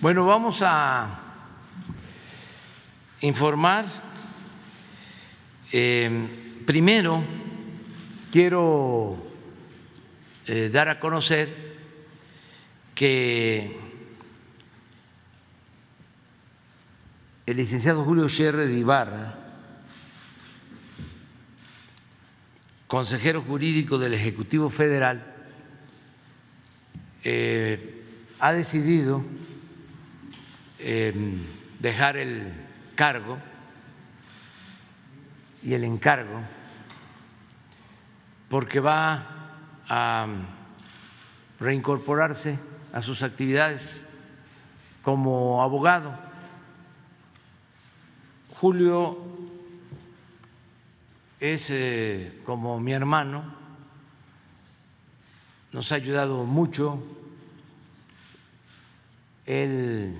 Bueno, vamos a informar. Primero, quiero dar a conocer que el licenciado Julio Scherer Ibarra, consejero jurídico del Ejecutivo Federal, ha decidido dejar el cargo y el encargo porque va a reincorporarse a sus actividades como abogado. Julio es como mi hermano, nos ha ayudado mucho. Él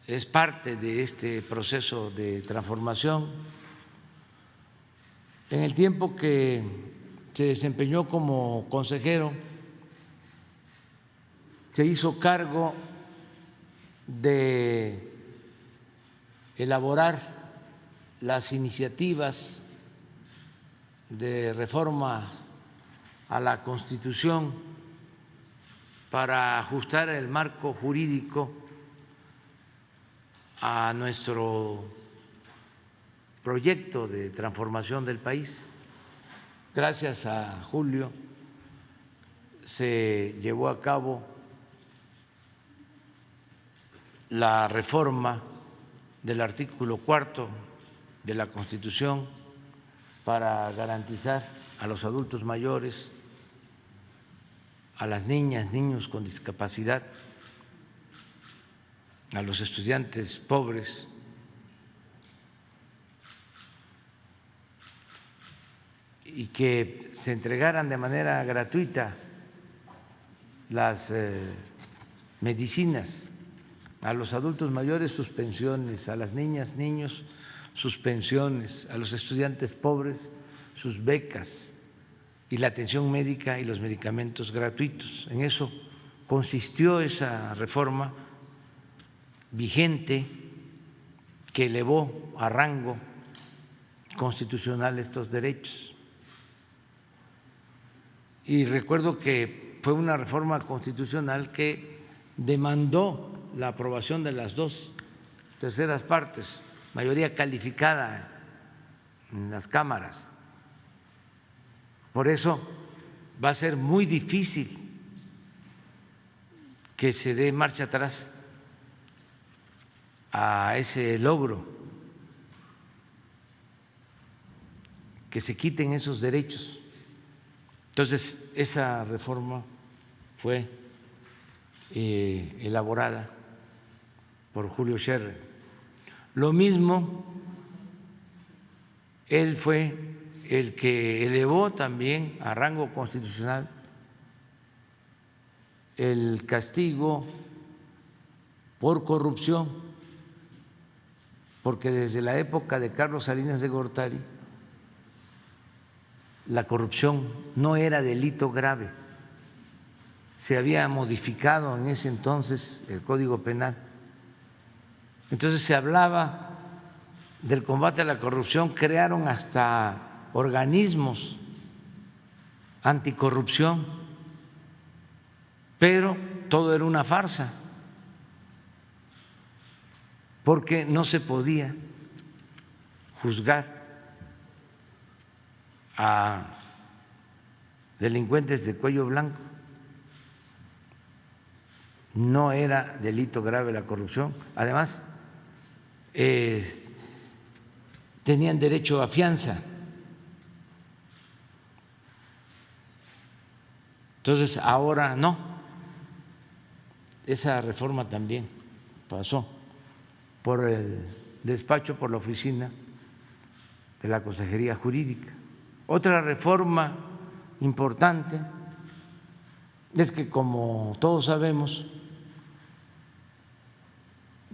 es parte de este proceso de transformación. En el tiempo que se desempeñó como consejero, se hizo cargo de elaborar las iniciativas de reforma a la Constitución para ajustar el marco jurídico a nuestro proyecto de transformación del país. Gracias a Julio se llevó a cabo la reforma del artículo 4 de la Constitución para garantizar a los adultos mayores, a las niñas, niños con discapacidad, a los estudiantes pobres, y que se entregaran de manera gratuita las medicinas a los adultos mayores, sus pensiones, a las niñas, niños, sus pensiones, a los estudiantes pobres, sus becas, y la atención médica y los medicamentos gratuitos. En eso consistió esa reforma vigente que elevó a rango constitucional estos derechos. Y recuerdo que fue una reforma constitucional que demandó la aprobación de las 2/3 partes, mayoría calificada en las cámaras. Por eso va a ser muy difícil que se dé marcha atrás a ese logro, que se quiten esos derechos. Entonces, esa reforma fue elaborada por Julio Scherer. Lo mismo, él fue el que elevó también a rango constitucional el castigo por corrupción, porque desde la época de Carlos Salinas de Gortari la corrupción no era delito grave. Se había modificado en ese entonces el Código Penal. Entonces se hablaba del combate a la corrupción, crearon hasta organismos anticorrupción, pero todo era una farsa, porque no se podía juzgar a delincuentes de cuello blanco. No era delito grave la corrupción. Además, tenían derecho a fianza. Entonces, ahora no. Esa reforma también pasó por el despacho, por la oficina de la Consejería Jurídica. Otra reforma importante es que, como todos sabemos,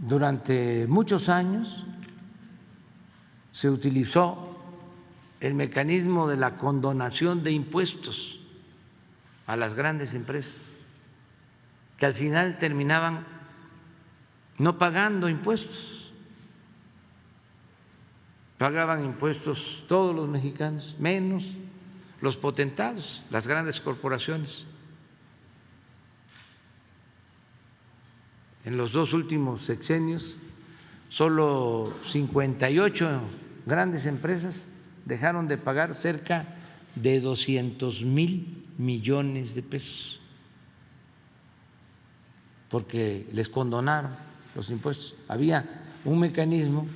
durante muchos años se utilizó el mecanismo de la condonación de impuestos a las grandes empresas, que al final terminaban no pagando impuestos. Pagaban impuestos todos los mexicanos, menos los potentados, las grandes corporaciones. En los 2 últimos sexenios, solo 58 grandes empresas dejaron de pagar cerca de 200,000 millones de pesos, porque les condonaron los impuestos. Había un mecanismo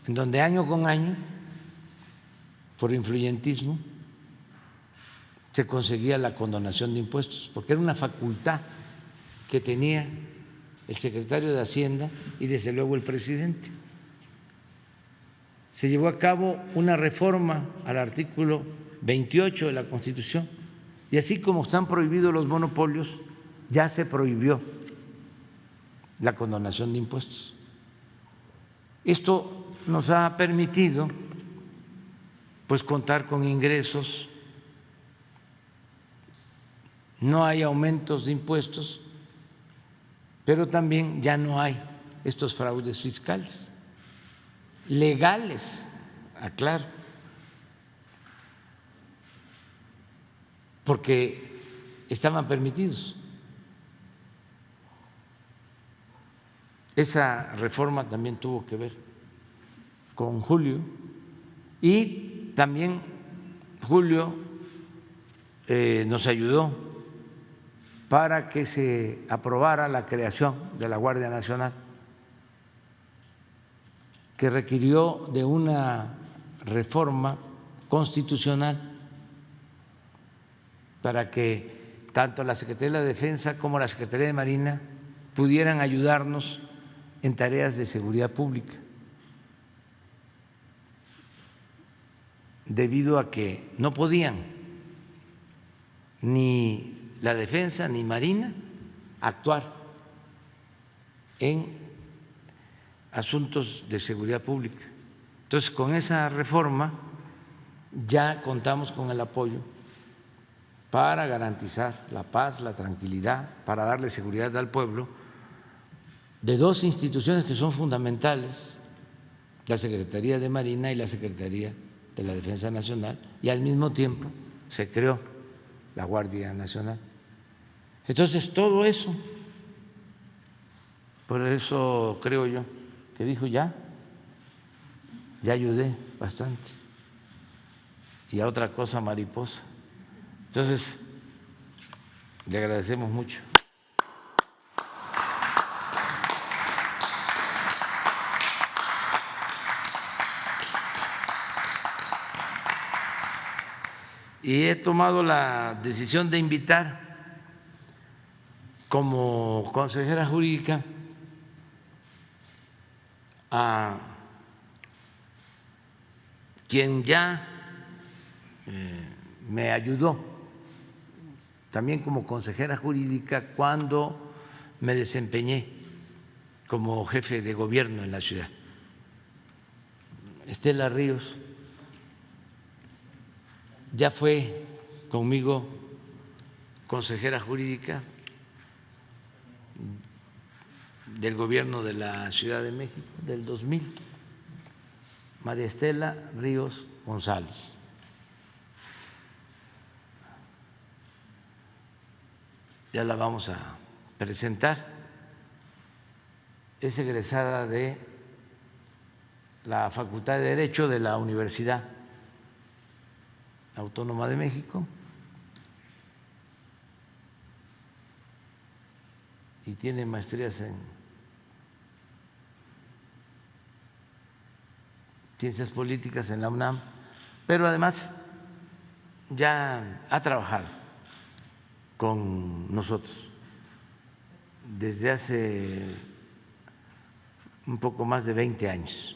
en donde año con año, por influyentismo, se conseguía la condonación de impuestos, porque era una facultad que tenía el secretario de Hacienda y desde luego el presidente. Se llevó a cabo una reforma al artículo 28 de la Constitución y así como están prohibidos los monopolios, ya se prohibió la condonación de impuestos. Esto nos ha permitido pues contar con ingresos, no hay aumentos de impuestos, pero también ya no hay estos fraudes fiscales legales, aclaro, porque estaban permitidos. Esa reforma también tuvo que ver con Julio y también Julio nos ayudó para que se aprobara la creación de la Guardia Nacional, que requirió de una reforma constitucional para que tanto la Secretaría de la Defensa como la Secretaría de Marina pudieran ayudarnos en tareas de seguridad pública, debido a que no podían ni la Defensa ni Marina actuar en asuntos de seguridad pública. Entonces, con esa reforma ya contamos con el apoyo para garantizar la paz, la tranquilidad, para darle seguridad al pueblo, de 2 instituciones que son fundamentales, la Secretaría de Marina y la Secretaría de la Defensa Nacional, y al mismo tiempo se creó la Guardia Nacional. Entonces, todo eso, por eso creo yo que dijo ya ayudé bastante, y a otra cosa mariposa. Entonces, le agradecemos mucho. Y he tomado la decisión de invitar como consejera jurídica a quien ya me ayudó también como consejera jurídica cuando me desempeñé como jefe de gobierno en la ciudad, Estela Ríos. Ya fue conmigo consejera jurídica del gobierno de la Ciudad de México del 2000, María Estela Ríos González. Ya la vamos a presentar. Es egresada de la Facultad de Derecho de la Universidad Autónoma de México y tiene maestrías en ciencias políticas en la UNAM, pero además ya ha trabajado con nosotros desde hace un poco más de 20 años.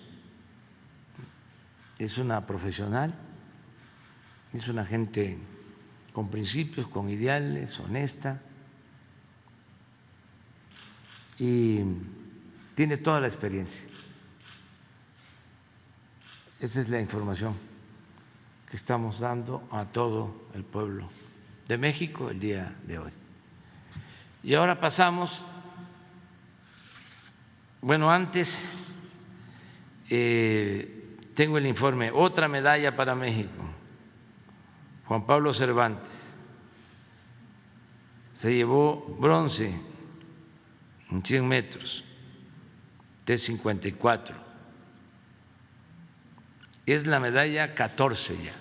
Es una profesional, es una gente con principios, con ideales, honesta, y tiene toda la experiencia. Esa es la información que estamos dando a todo el pueblo de México el día de hoy. Y ahora pasamos, bueno, antes tengo el informe, otra medalla para México. Juan Pablo Cervantes se llevó bronce en 100 metros, T54. Es la medalla 14 ya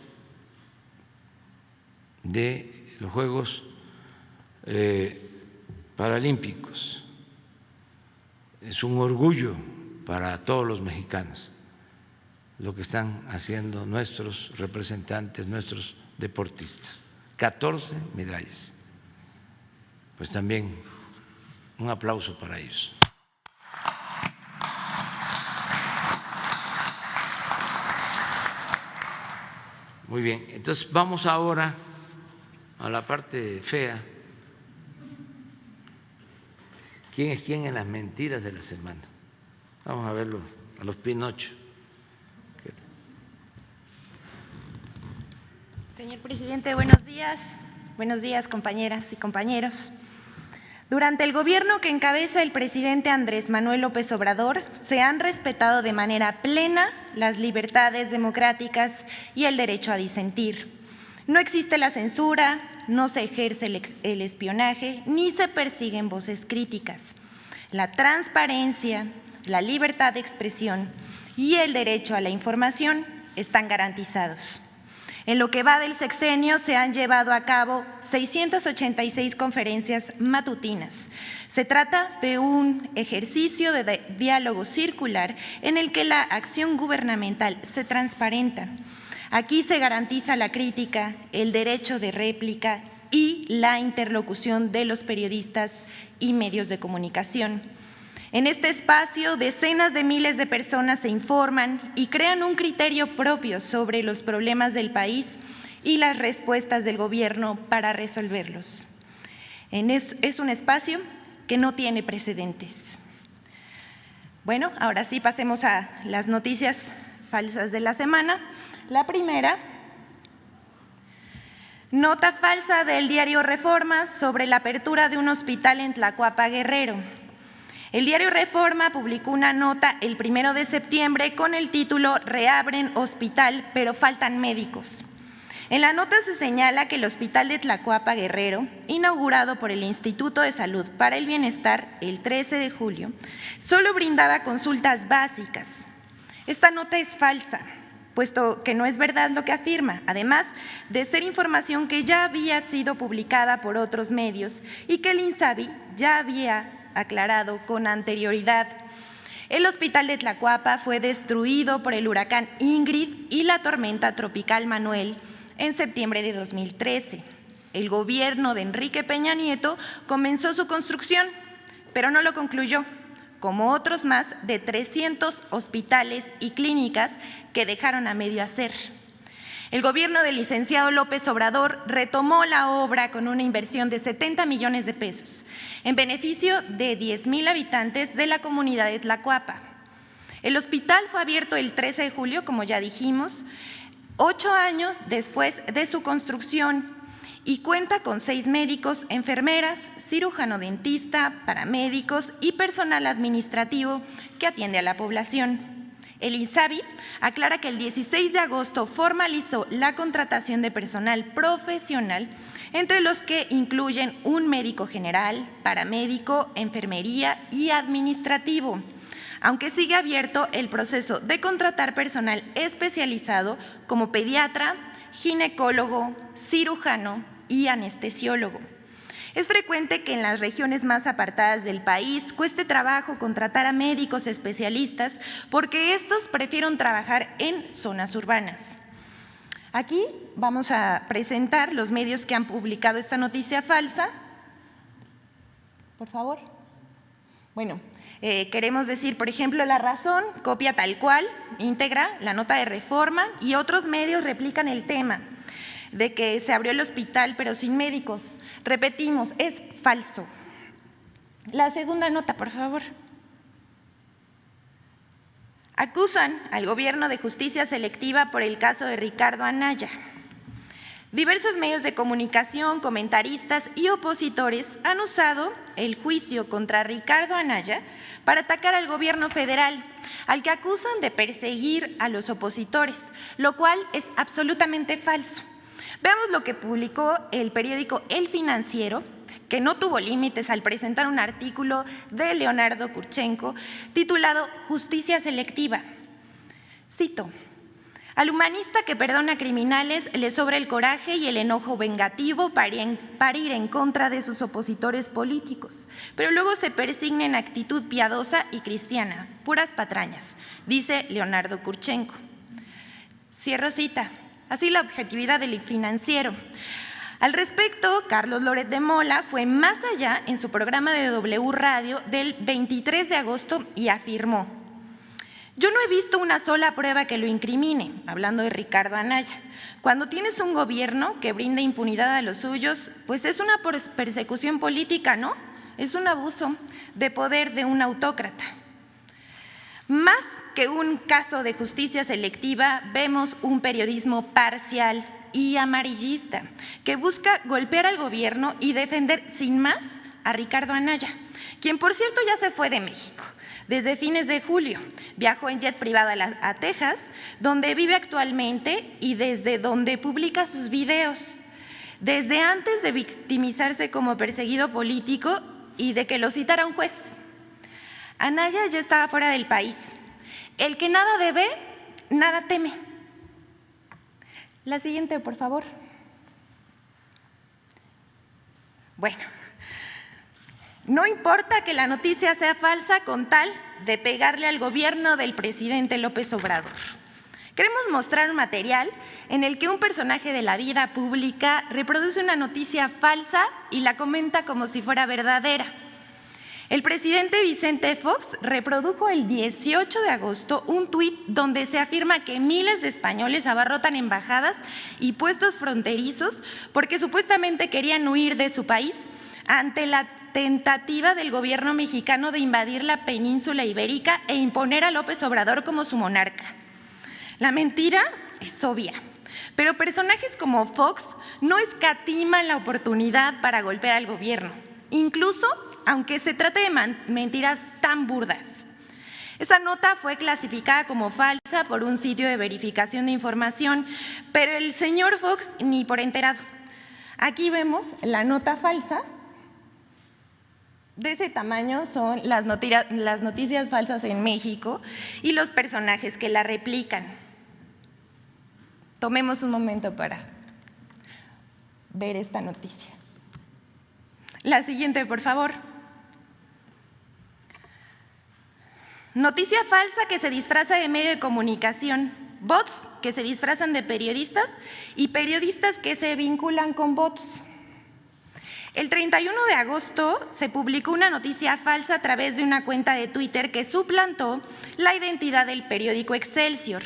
de los Juegos Paralímpicos. Es un orgullo para todos los mexicanos lo que están haciendo nuestros representantes, nuestros deportistas. 14 medallas. Pues también un aplauso para ellos. Muy bien, entonces vamos ahora a la parte fea. ¿Quién es quién en las mentiras de la semana? Vamos a verlo, a los Pinocho. Señor presidente, buenos días. Buenos días, compañeras y compañeros. Durante el gobierno que encabeza el presidente Andrés Manuel López Obrador, se han respetado de manera plena las libertades democráticas y el derecho a disentir. No existe la censura, no se ejerce el espionaje, ni se persiguen voces críticas. La transparencia, la libertad de expresión y el derecho a la información están garantizados. En lo que va del sexenio se han llevado a cabo 686 conferencias matutinas. Se trata de un ejercicio de diálogo circular en el que la acción gubernamental se transparenta. Aquí se garantiza la crítica, el derecho de réplica y la interlocución de los periodistas y medios de comunicación. En este espacio, decenas de miles de personas se informan y crean un criterio propio sobre los problemas del país y las respuestas del gobierno para resolverlos. Es un espacio que no tiene precedentes. Bueno, ahora sí pasemos a las noticias falsas de la semana. La primera, nota falsa del diario Reforma sobre la apertura de un hospital en Tlacoapa, Guerrero. El diario Reforma publicó una nota el 1 de septiembre con el título «Reabren hospital, pero faltan médicos». En la nota se señala que el hospital de Tlacoapa, Guerrero, inaugurado por el Instituto de Salud para el Bienestar el 13 de julio, solo brindaba consultas básicas. Esta nota es falsa, puesto que no es verdad lo que afirma, además de ser información que ya había sido publicada por otros medios y que el INSABI ya había aclarado con anterioridad. El hospital de Tlacoapa fue destruido por el huracán Ingrid y la tormenta tropical Manuel en septiembre de 2013. El gobierno de Enrique Peña Nieto comenzó su construcción, pero no lo concluyó, como otros más de 300 hospitales y clínicas que dejaron a medio hacer. El gobierno del licenciado López Obrador retomó la obra con una inversión de 70 millones de pesos en beneficio de 10,000 habitantes de la comunidad de Tlacoapa. El hospital fue abierto el 13 de julio, como ya dijimos, 8 años después de su construcción y cuenta con 6 médicos, enfermeras, cirujano dentista, paramédicos y personal administrativo que atiende a la población. El INSABI aclara que el 16 de agosto formalizó la contratación de personal profesional, entre los que incluyen un médico general, paramédico, enfermería y administrativo, aunque sigue abierto el proceso de contratar personal especializado como pediatra, ginecólogo, cirujano y anestesiólogo. Es frecuente que en las regiones más apartadas del país cueste trabajo contratar a médicos especialistas porque estos prefieren trabajar en zonas urbanas. Aquí vamos a presentar los medios que han publicado esta noticia falsa. Por favor. Bueno, queremos decir, por ejemplo, La Razón copia tal cual, íntegra, la nota de Reforma y otros medios replican el tema de que se abrió el hospital pero sin médicos. Repetimos, es falso. La segunda nota, por favor. Acusan al gobierno de justicia selectiva por el caso de Ricardo Anaya. Diversos medios de comunicación, comentaristas y opositores han usado el juicio contra Ricardo Anaya para atacar al gobierno federal, al que acusan de perseguir a los opositores, lo cual es absolutamente falso. Veamos lo que publicó el periódico El Financiero, que no tuvo límites al presentar un artículo de Leonardo Kurchenko titulado Justicia selectiva. Cito: al humanista que perdona criminales le sobra el coraje y el enojo vengativo para ir en contra de sus opositores políticos, pero luego se persigna en actitud piadosa y cristiana, puras patrañas, dice Leonardo Kurchenko. Cierro cita. Así la objetividad del Financiero. Al respecto, Carlos Loret de Mola fue más allá en su programa de W Radio del 23 de agosto y afirmó: yo no he visto una sola prueba que lo incrimine, hablando de Ricardo Anaya. Cuando tienes un gobierno que brinda impunidad a los suyos, pues es una persecución política, ¿no? Es un abuso de poder de un autócrata. Más que un caso de justicia selectiva, vemos un periodismo parcial y amarillista que busca golpear al gobierno y defender sin más a Ricardo Anaya, quien por cierto ya se fue de México. Desde fines de julio viajó en jet privado a Texas, donde vive actualmente y desde donde publica sus videos. Desde antes de victimizarse como perseguido político y de que lo citara un juez. Anaya ya estaba fuera del país. El que nada debe, nada teme. La siguiente, por favor. Bueno. No importa que la noticia sea falsa con tal de pegarle al gobierno del presidente López Obrador. Queremos mostrar un material en el que un personaje de la vida pública reproduce una noticia falsa y la comenta como si fuera verdadera. El presidente Vicente Fox reprodujo el 18 de agosto un tuit donde se afirma que miles de españoles abarrotan embajadas y puestos fronterizos porque supuestamente querían huir de su país ante la tentativa del gobierno mexicano de invadir la península ibérica e imponer a López Obrador como su monarca. La mentira es obvia, pero personajes como Fox no escatiman la oportunidad para golpear al gobierno, incluso aunque se trate de mentiras tan burdas. Esa nota fue clasificada como falsa por un sitio de verificación de información, pero el señor Fox ni por enterado. Aquí vemos la nota falsa. De ese tamaño son las noticias falsas en México y los personajes que la replican. Tomemos un momento para ver esta noticia. La siguiente, por favor. Noticia falsa que se disfraza de medio de comunicación. Bots que se disfrazan de periodistas y periodistas que se vinculan con bots. El 31 de agosto se publicó una noticia falsa a través de una cuenta de Twitter que suplantó la identidad del periódico Excelsior.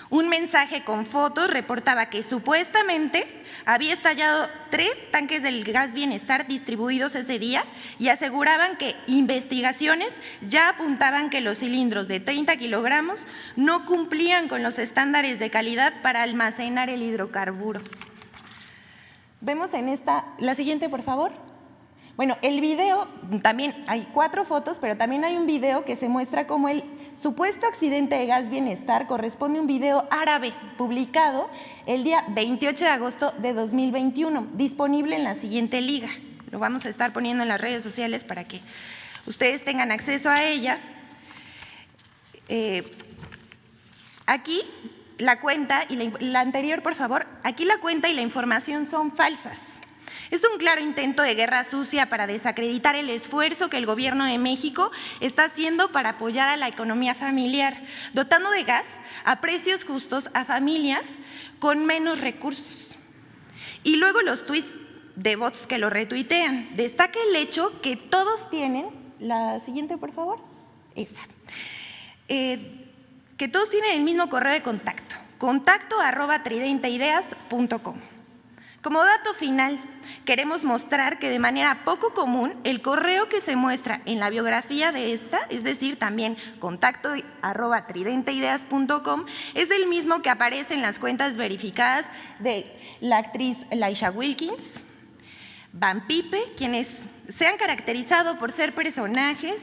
Un mensaje con fotos reportaba que supuestamente había estallado 3 tanques del gas Bienestar distribuidos ese día y aseguraban que investigaciones ya apuntaban que los cilindros de 30 kilogramos no cumplían con los estándares de calidad para almacenar el hidrocarburo. Vemos en esta, la siguiente, por favor. Bueno, el video, también hay 4 fotos, pero también hay un video que se muestra cómo el supuesto accidente de gas Bienestar corresponde a un video árabe publicado el día 28 de agosto de 2021, disponible en la siguiente liga. Lo vamos a estar poniendo en las redes sociales para que ustedes tengan acceso a ella. Aquí la cuenta y la anterior, por favor, aquí la cuenta y la información son falsas. Es un claro intento de guerra sucia para desacreditar el esfuerzo que el gobierno de México está haciendo para apoyar a la economía familiar, dotando de gas a precios justos a familias con menos recursos. Y luego los tuits de bots que lo retuitean. Destaca el hecho que todos tienen, la siguiente por favor, esa, que todos tienen el mismo correo de contacto, contacto@tridenteideas.com. Como dato final, queremos mostrar que de manera poco común el correo que se muestra en la biografía de esta, es decir, también contacto@tridenteideas.com, es el mismo que aparece en las cuentas verificadas de la actriz Laisha Wilkins, Van Pipe, quienes se han caracterizado por ser personajes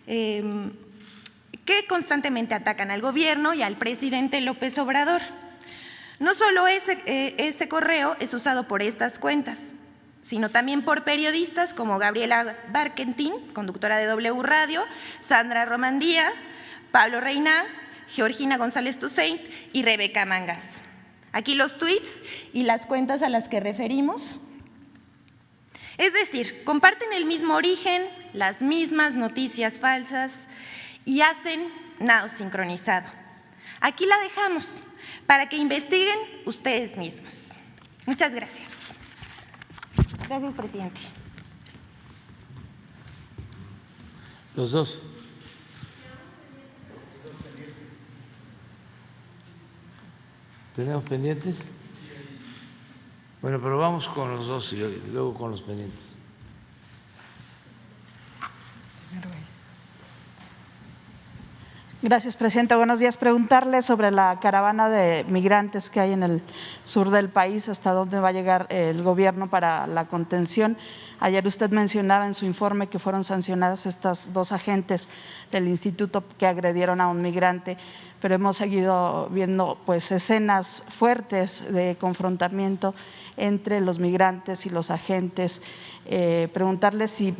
que constantemente atacan al gobierno y al presidente López Obrador. No solo ese correo es usado por estas cuentas, sino también por periodistas como Gabriela Barkentin, conductora de W Radio, Sandra Romandía, Pablo Reina, Georgina González Toussaint y Rebeca Mangas. Aquí los tweets y las cuentas a las que referimos. Es decir, comparten el mismo origen, las mismas noticias falsas y hacen nado sincronizado. Aquí la dejamos para que investiguen ustedes mismos. Muchas gracias. Gracias, presidente. Los dos. ¿Tenemos pendientes? Bueno, pero vamos con los dos y luego con los pendientes. Gracias, presidenta. Buenos días. Preguntarle sobre la caravana de migrantes que hay en el sur del país, hasta dónde va a llegar el gobierno para la contención. Ayer usted mencionaba en su informe que fueron sancionadas estas 2 agentes del instituto que agredieron a un migrante, pero hemos seguido viendo pues escenas fuertes de confrontamiento entre los migrantes y los agentes. Preguntarle si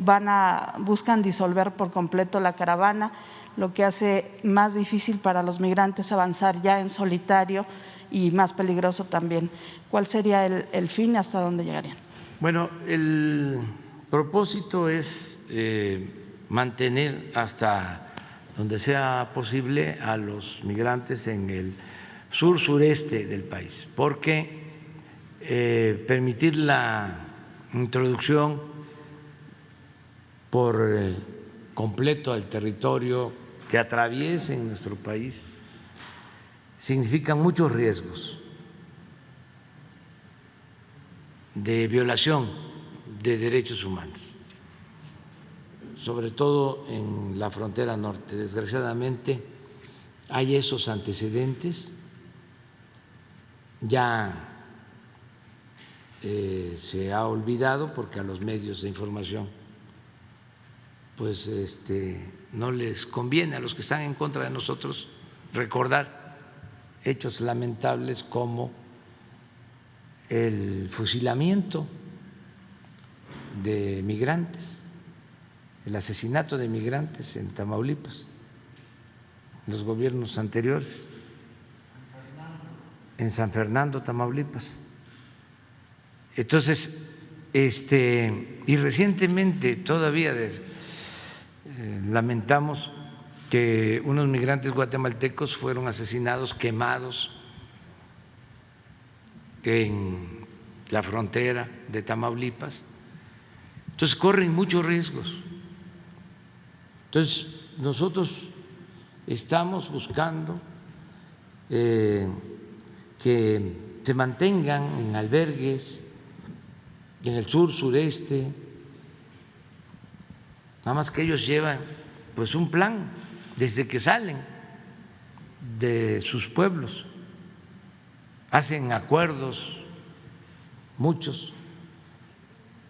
buscan disolver por completo la caravana, lo que hace más difícil para los migrantes avanzar ya en solitario y más peligroso también. ¿Cuál sería el fin? ¿Hasta dónde llegarían? Bueno, el propósito es mantener hasta donde sea posible a los migrantes en el sur-sureste del país, porque permitir la introducción por completo al territorio que atraviesen nuestro país significan muchos riesgos de violación de derechos humanos, sobre todo en la frontera norte. Desgraciadamente hay esos antecedentes, ya se ha olvidado porque a los medios de información pues no les conviene, a los que están en contra de nosotros, recordar hechos lamentables como el fusilamiento de migrantes, el asesinato de migrantes en Tamaulipas, en los gobiernos anteriores, en San Fernando, Tamaulipas. Entonces, y recientemente todavía lamentamos que unos migrantes guatemaltecos fueron asesinados, quemados en la frontera de Tamaulipas. Entonces corren muchos riesgos. Entonces nosotros estamos buscando que se mantengan en albergues en el sur, sureste. Nada más que ellos llevan pues un plan desde que salen de sus pueblos, hacen acuerdos, muchos,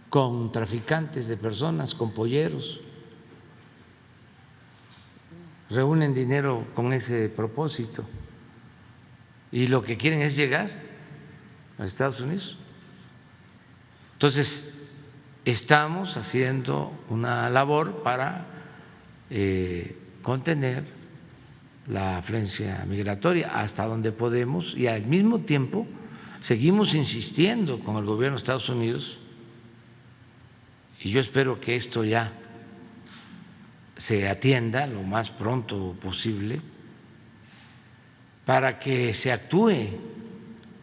con traficantes de personas, con polleros, reúnen dinero con ese propósito y lo que quieren es llegar a Estados Unidos. Entonces, estamos haciendo una labor para contener la afluencia migratoria hasta donde podemos y al mismo tiempo seguimos insistiendo con el gobierno de Estados Unidos, y yo espero que esto ya se atienda lo más pronto posible para que se actúe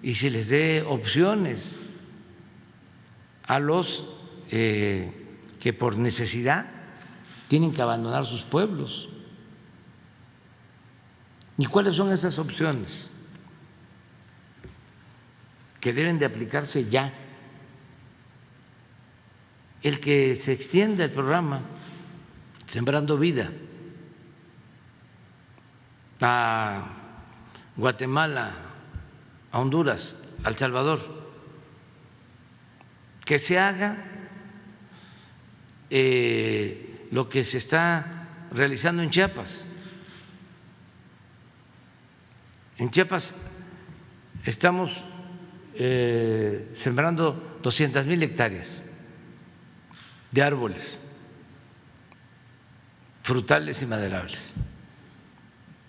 y se les dé opciones a los que por necesidad tienen que abandonar sus pueblos. ¿Y cuáles son esas opciones? Que deben de aplicarse ya. el que se extienda el programa Sembrando Vida a Guatemala, a Honduras, a El Salvador, que se haga lo que se está realizando en Chiapas. En Chiapas estamos sembrando 200,000 hectáreas de árboles frutales y maderables.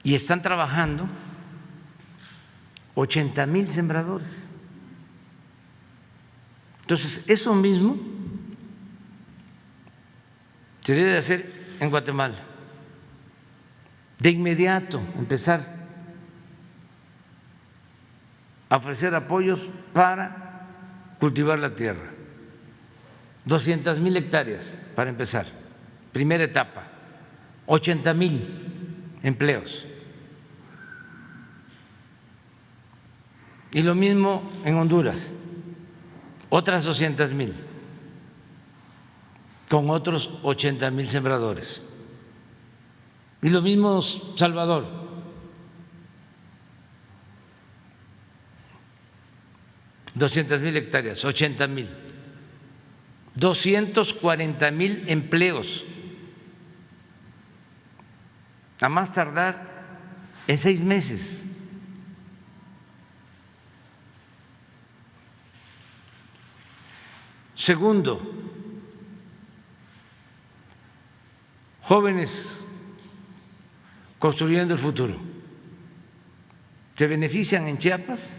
Y están trabajando 80,000 sembradores. Entonces, eso mismo se debe de hacer en Guatemala. De inmediato empezar a ofrecer apoyos para cultivar la tierra. 200,000 hectáreas para empezar, primera etapa, 80,000 empleos. Y lo mismo en Honduras, otras 200,000, con otros 80,000 sembradores. Y lo mismo Salvador. $200,000 hectáreas, 80,000, 240,000 empleos, a más tardar en 6 meses. Segundo, jóvenes construyendo el futuro. Se benefician en Chiapas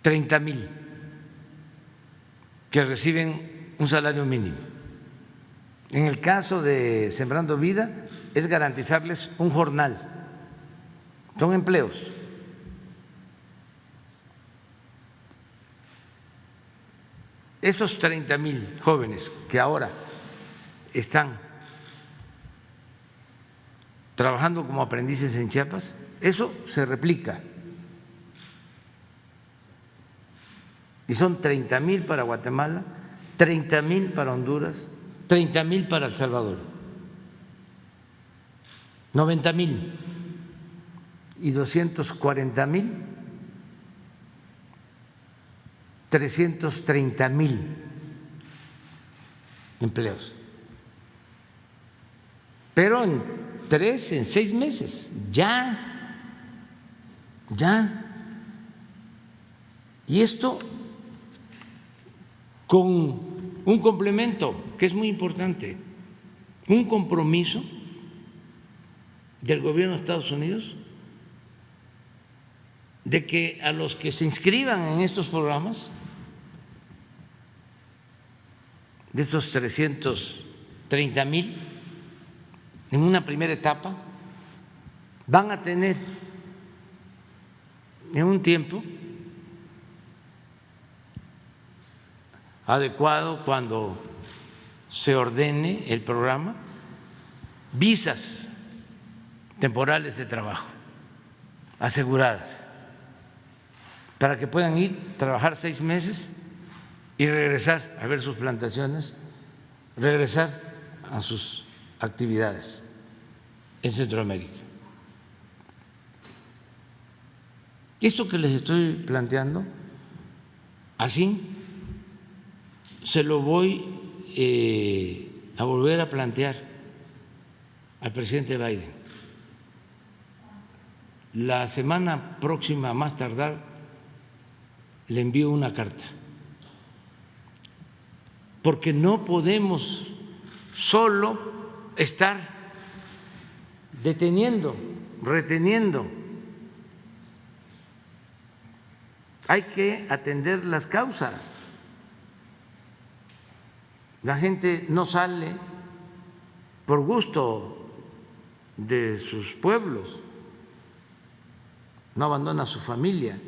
30,000 que reciben un salario mínimo. En el caso de Sembrando Vida es garantizarles un jornal, son empleos. Esos 30,000 jóvenes que ahora están trabajando como aprendices en Chiapas, eso se replica. Y son 30,000 para Guatemala, 30,000 para Honduras, 30,000 para El Salvador, 90,000 y 240,000, 330,000 empleos. Pero en 6 meses, ya. Y esto con un complemento que es muy importante, un compromiso del gobierno de Estados Unidos de que a los que se inscriban en estos programas, de estos 330,000, en una primera etapa, van a tener en un tiempo adecuado, cuando se ordene el programa, visas temporales de trabajo aseguradas, para que puedan ir, trabajar 6 meses y regresar a ver sus plantaciones, regresar a sus actividades en Centroamérica. Esto que les estoy planteando, así se lo voy a volver a plantear al presidente Biden. La semana próxima, a más tardar, le envío una carta, porque no podemos solo estar deteniendo, reteniendo. Hay que atender las causas. La gente no sale por gusto de sus pueblos, no abandona a su familia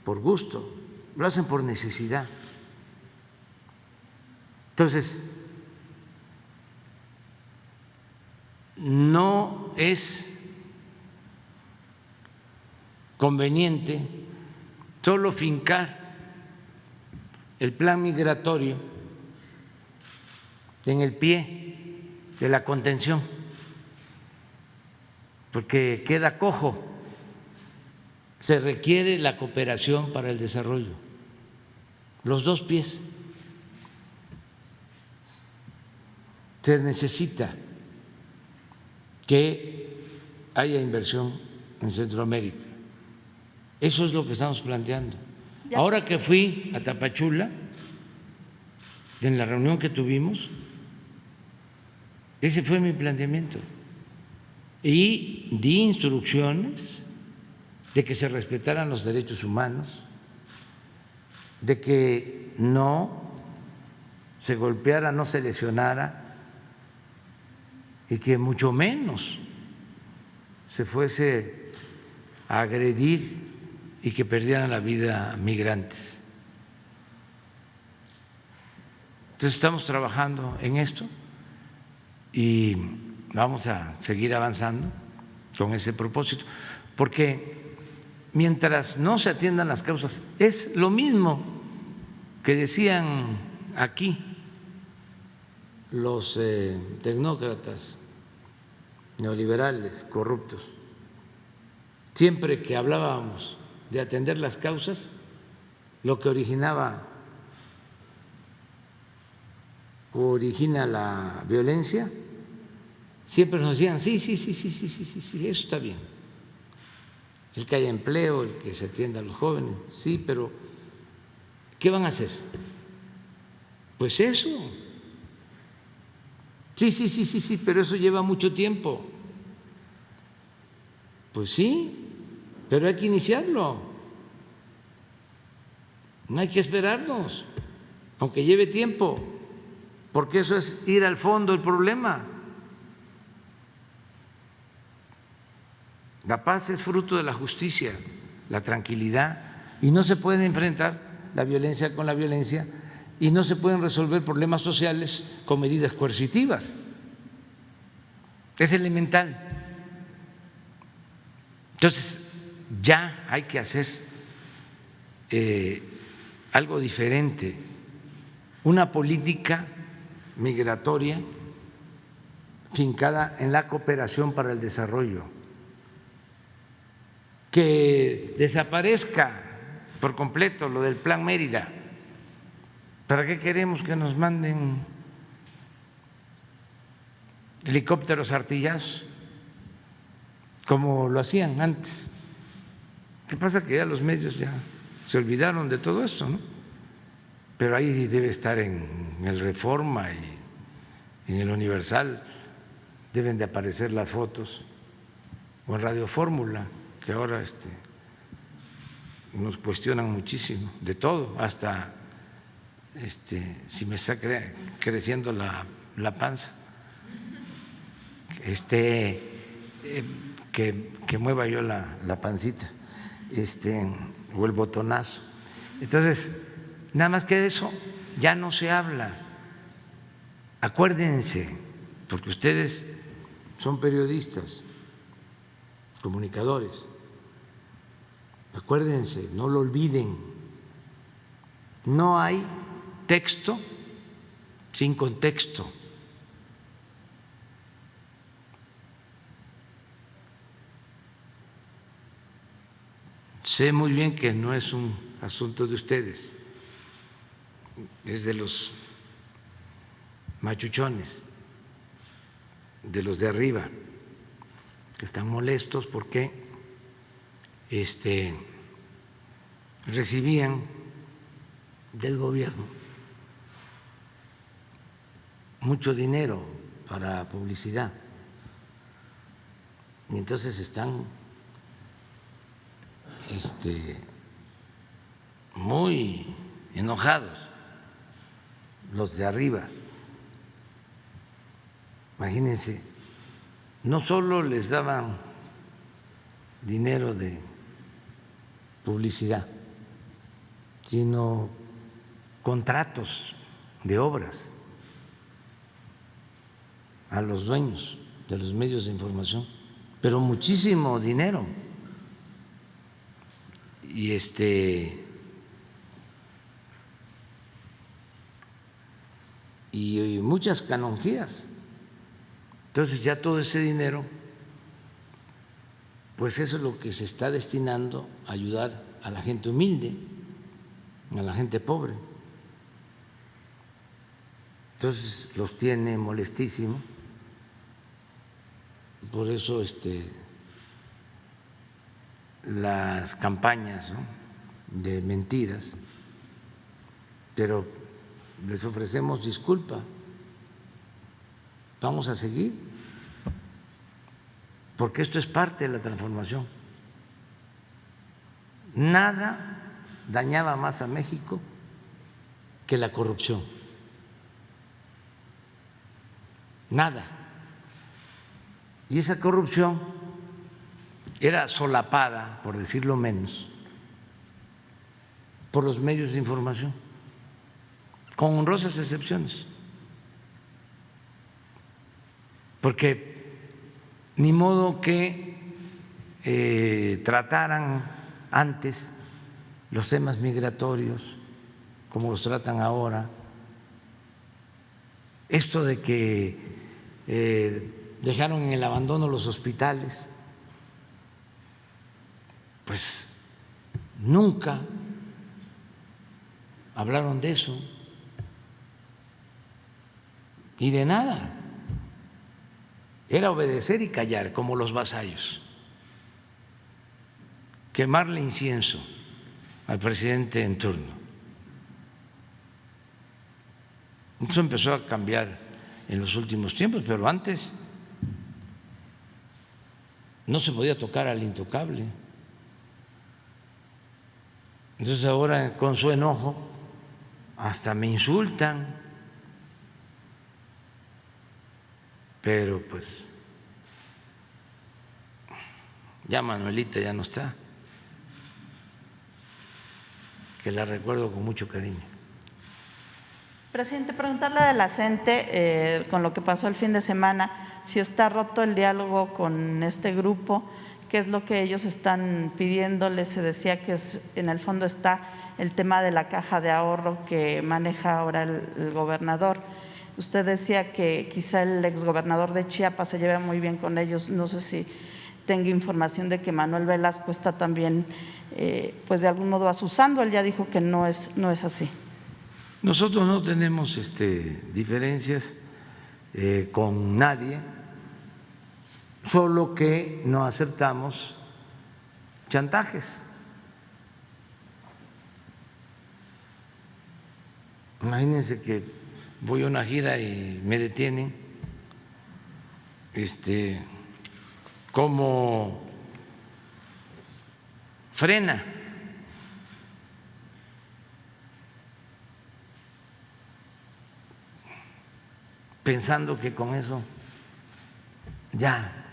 por gusto, lo hacen por necesidad. Entonces, no es conveniente solo fincar el plan migratorio en el pie de la contención, porque queda cojo. Se requiere la cooperación para el desarrollo, los dos pies. Se necesita que haya inversión en Centroamérica. Eso es lo que estamos planteando. Ahora que fui a Tapachula, en la reunión que tuvimos, ese fue mi planteamiento. Y di instrucciones de que se respetaran los derechos humanos, de que no se golpeara, no se lesionara, y que mucho menos se fuese a agredir y que perdieran la vida migrantes. Entonces estamos trabajando en esto y vamos a seguir avanzando con ese propósito, porque mientras no se atiendan las causas, es lo mismo que decían aquí los tecnócratas neoliberales corruptos. Siempre que hablábamos de atender las causas, lo que originaba o origina la violencia, siempre nos decían sí, eso está bien. El que haya empleo, el que se atienda a los jóvenes, sí, pero ¿qué van a hacer? Pues eso. Sí, pero eso lleva mucho tiempo. Pues sí, pero hay que iniciarlo. No hay que esperarnos, aunque lleve tiempo, porque eso es ir al fondo del problema. La paz es fruto de la justicia, la tranquilidad, y no se puede enfrentar la violencia con la violencia, y no se pueden resolver problemas sociales con medidas coercitivas. Es elemental. Entonces, ya hay que hacer algo diferente, una política migratoria fincada en la cooperación para el desarrollo, que desaparezca por completo lo del Plan Mérida. ¿Para qué queremos que nos manden helicópteros artillados como lo hacían antes? ¿Qué pasa? Que ya los medios ya se olvidaron de todo esto, ¿no? Pero ahí debe estar en el Reforma y en el Universal, deben de aparecer las fotos, o en Radio Fórmula, que ahora nos cuestionan muchísimo de todo, hasta si me está creciendo la panza, que mueva yo la pancita, o el botonazo. Entonces, nada más que de eso ya no se habla. Acuérdense, porque ustedes son periodistas, comunicadores, acuérdense, no lo olviden, no hay texto sin contexto. Sé muy bien que no es un asunto de ustedes, es de los machuchones, de los de arriba, que están molestos porque recibían del gobierno mucho dinero para publicidad y entonces están muy enojados los de arriba. Imagínense, no solo les daban dinero de publicidad, sino contratos de obras a los dueños de los medios de información, pero muchísimo dinero. y muchas canonjías. Entonces ya todo ese dinero, pues eso es lo que se está destinando a ayudar a la gente humilde, a la gente pobre. Entonces los tiene molestísimo. Por eso las campañas, ¿no?, de mentiras, pero les ofrecemos disculpa. Vamos a seguir, porque esto es parte de la transformación. Nada dañaba más a México que la corrupción. Nada. Y esa corrupción era solapada, por decirlo menos, por los medios de información, con honrosas excepciones. Porque ni modo que trataran antes los temas migratorios como los tratan ahora. Esto de que dejaron en el abandono los hospitales, pues nunca hablaron de eso y de nada. Era obedecer y callar, como los vasallos, quemarle incienso al presidente en turno. Eso empezó a cambiar en los últimos tiempos, pero antes no se podía tocar al intocable. Entonces ahora, con su enojo, hasta me insultan. Pero pues ya Manuelita ya no está, que la recuerdo con mucho cariño. Presidente, preguntarle de la CENTE, con lo que pasó el fin de semana, si está roto el diálogo con este grupo, qué es lo que ellos están pidiéndole. Se decía que en el fondo está el tema de la caja de ahorro que maneja ahora el gobernador. Usted decía que quizá el exgobernador de Chiapas se lleva muy bien con ellos. No sé si tenga información de que Manuel Velasco está también, pues de algún modo asusando. Él ya dijo que no es así. Nosotros no tenemos diferencias con nadie, solo que no aceptamos chantajes. Imagínense que voy a una gira y me detienen, ¿cómo frena? Pensando que con eso ya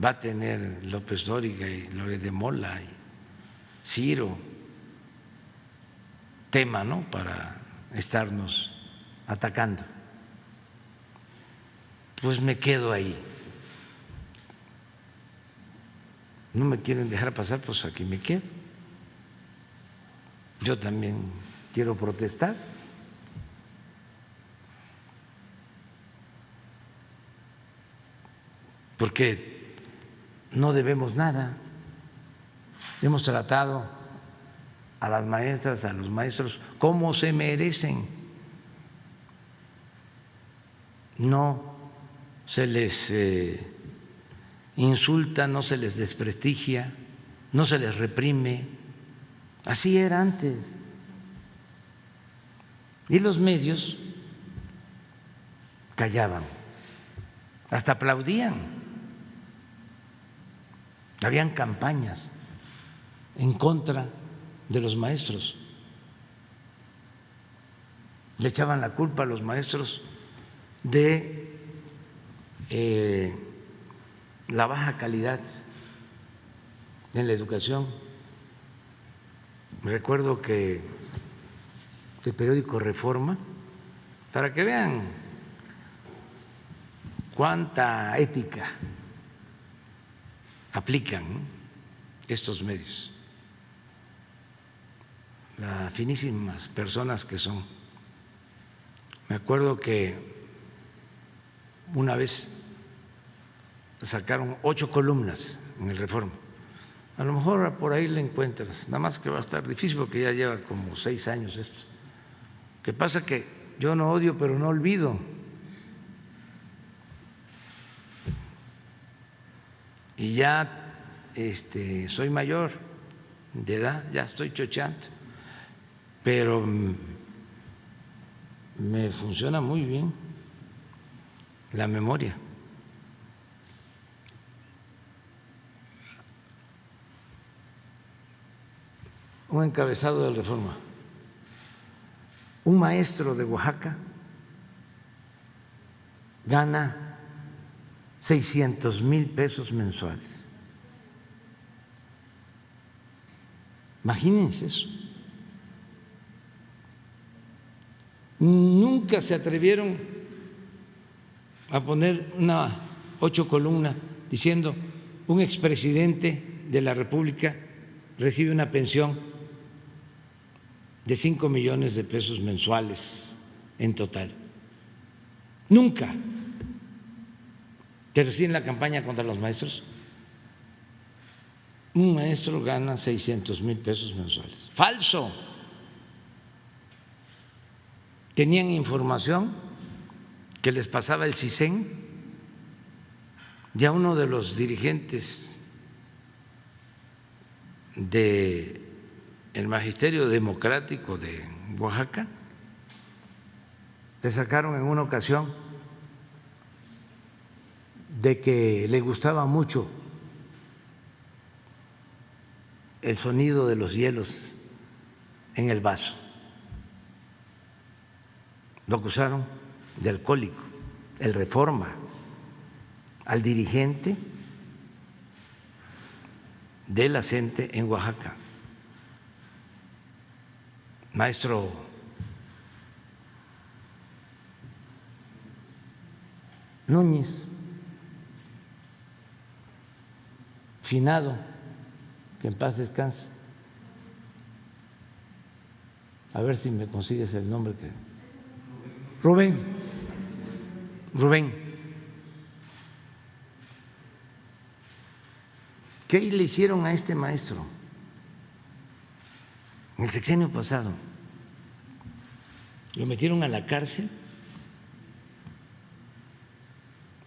va a tener López Dóriga y Loret de Mola y Ciro tema, ¿no?, para estarnos atacando. Pues me quedo ahí. No me quieren dejar pasar, pues aquí me quedo. Yo también quiero protestar. Porque no debemos nada. Hemos tratado a las maestras, a los maestros como se merecen. No se les insulta, no se les desprestigia, no se les reprime. Así era antes. Y los medios callaban, hasta aplaudían. Habían campañas en contra de los maestros. Le echaban la culpa a los maestros de la baja calidad en la educación. Recuerdo que el periódico Reforma, para que vean cuánta ética aplican estos medios, las finísimas personas que son, Me acuerdo que una vez sacaron 8 columnas en el Reforma. A lo mejor por ahí le encuentras, nada más que va a estar difícil porque ya lleva como 6 años esto. ¿Qué pasa? Que yo no odio, pero no olvido. Y ya soy mayor de edad, ya estoy chocheando, pero me funciona muy bien la memoria. Un encabezado del Reforma. Un maestro de Oaxaca gana 600,000 pesos mensuales. Imagínense eso. Nunca se atrevieron a poner una 8 columnas diciendo un expresidente de la República recibe una pensión de 5 millones de pesos mensuales en total. Nunca. Pero sí en la campaña contra los maestros, un maestro gana 600,000 pesos mensuales. ¡Falso! Tenían información que les pasaba el CISEN, ya uno de los dirigentes del Magisterio Democrático de Oaxaca, le sacaron en una ocasión de que le gustaba mucho el sonido de los hielos en el vaso. Lo acusaron de alcohólico, el Reforma, al dirigente de la CENTE en Oaxaca, maestro Núñez, finado, que en paz descanse. A ver si me consigues el nombre que… Rubén. ¿Qué le hicieron a este maestro en el sexenio pasado? Lo metieron a la cárcel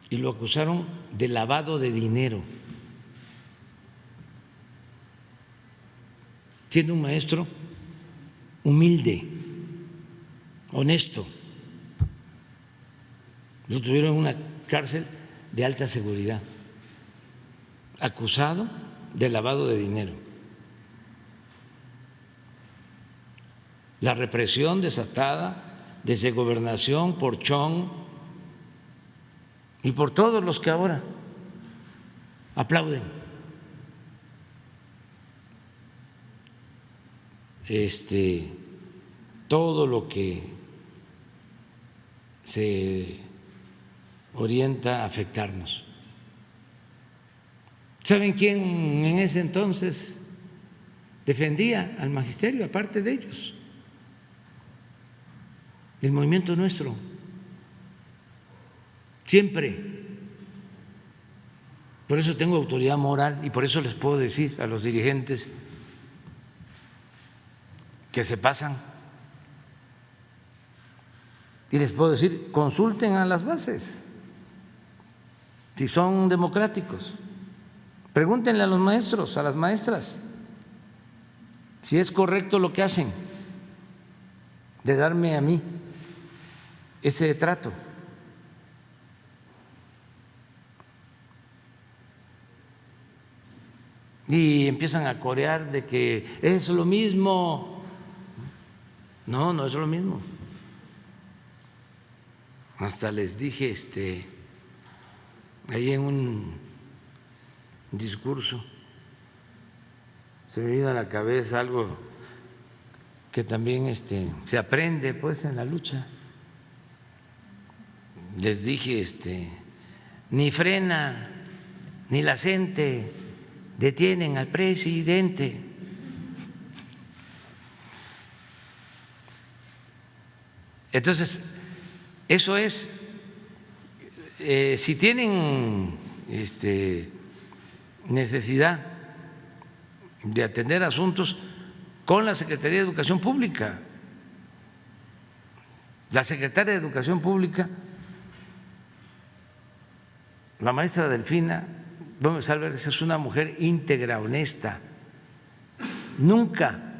y lo acusaron de lavado de dinero, siendo un maestro humilde, honesto. Lo tuvieron en una cárcel de alta seguridad, acusado de lavado de dinero. La represión desatada desde Gobernación por Chong y por todos los que ahora aplauden todo lo que se orienta a afectarnos. ¿Saben quién en ese entonces defendía al magisterio, aparte de ellos? El Movimiento Nuestro. Siempre. Por eso tengo autoridad moral y por eso les puedo decir a los dirigentes que se pasan. Y les puedo decir, consulten a las bases, si son democráticos. Pregúntenle a los maestros, a las maestras, si es correcto lo que hacen de darme a mí ese trato. Y empiezan a corear de que es lo mismo. No, no es lo mismo. Hasta les dije ahí en un discurso, se me vino a la cabeza algo que también se aprende pues en la lucha. Les dije ni Frena ni la CENTE detienen al presidente. Entonces, Eso es, si tienen necesidad de atender asuntos con la Secretaría de Educación Pública. La secretaria de Educación Pública, la maestra Delfina Gómez Álvarez, es una mujer íntegra, honesta. Nunca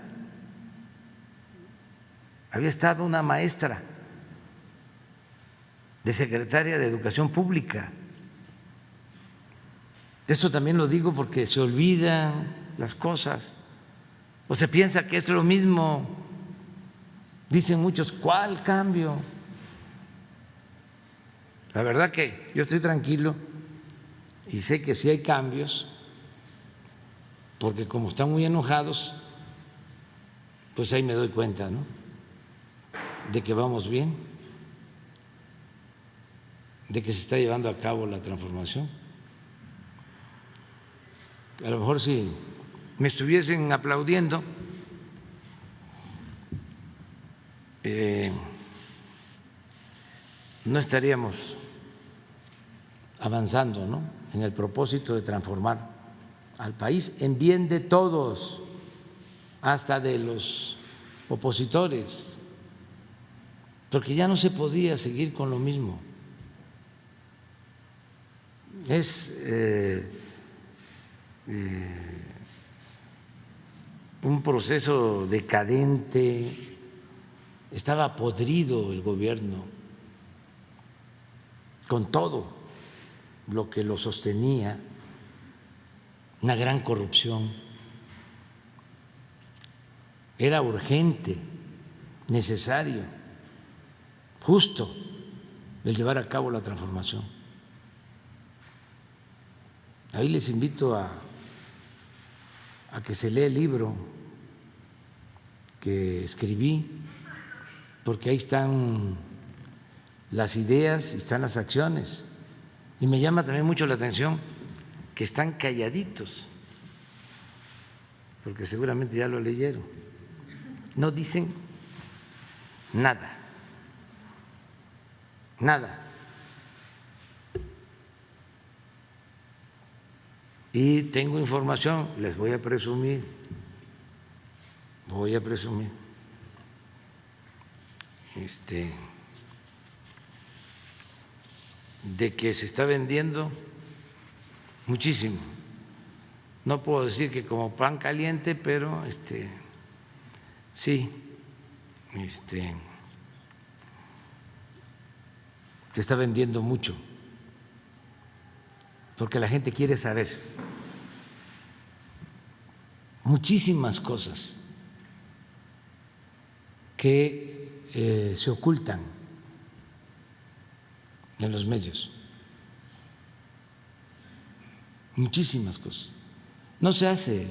había estado una maestra de secretaria de Educación Pública. Eso también lo digo porque se olvidan las cosas o se piensa que es lo mismo. Dicen muchos, ¿cuál cambio? La verdad que yo estoy tranquilo y sé que sí hay cambios, porque como están muy enojados, pues ahí me doy cuenta, ¿no?, de que vamos bien, de que se está llevando a cabo la transformación. A lo mejor si me estuviesen aplaudiendo, no estaríamos avanzando, ¿no?, en el propósito de transformar al país en bien de todos, hasta de los opositores, porque ya no se podía seguir con lo mismo. Es un proceso decadente, estaba podrido el gobierno con todo lo que lo sostenía, una gran corrupción. Era urgente, necesario, justo el llevar a cabo la transformación. Ahí les invito a que se lea el libro que escribí, porque ahí están las ideas y están las acciones. Y me llama también mucho la atención que están calladitos, porque seguramente ya lo leyeron. No dicen nada, nada. Y tengo información, les voy a presumir, de que se está vendiendo muchísimo. No puedo decir que como pan caliente, pero sí, se está vendiendo mucho, porque la gente quiere saber muchísimas cosas que se ocultan en los medios, muchísimas cosas. No se hace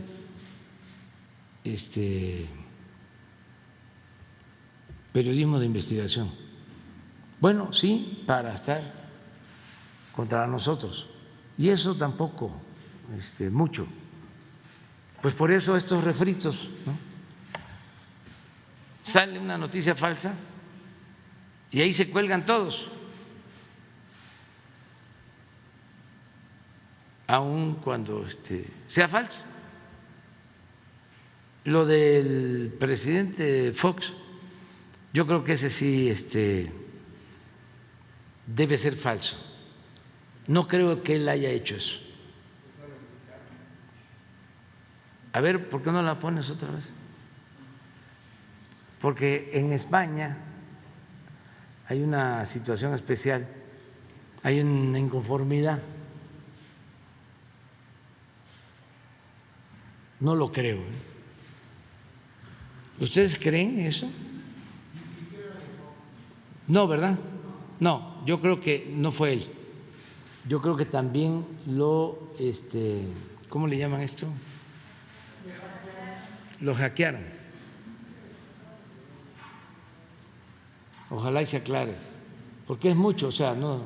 periodismo de investigación. Bueno, sí, para estar contra nosotros, y eso tampoco mucho. Pues por eso estos refritos, ¿no? Sale una noticia falsa y ahí se cuelgan todos, aun cuando sea falso. Lo del presidente Fox, yo creo que ese sí debe ser falso. No creo que él haya hecho eso. A ver, ¿por qué no la pones otra vez? Porque en España hay una situación especial, hay una inconformidad. No lo creo, ¿eh? ¿Ustedes creen eso? No, ¿verdad? No, yo creo que no fue él. Yo creo que también ¿cómo le llaman esto? Lo hackearon. Ojalá y se aclare, porque es mucho, o sea, no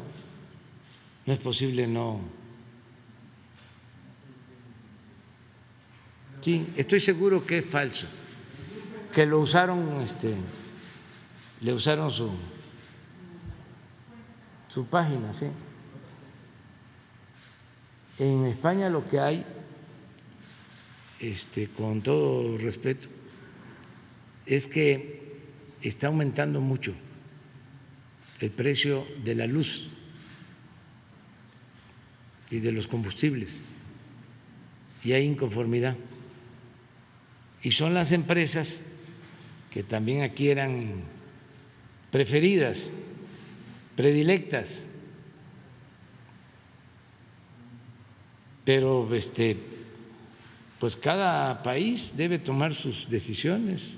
es posible no. Sí, estoy seguro que es falso, que lo usaron, le usaron su página, sí. En España lo que hay, con todo respeto, es que está aumentando mucho el precio de la luz y de los combustibles, y hay inconformidad. Y son las empresas que también aquí eran preferidas, predilectas, pero pues cada país debe tomar sus decisiones.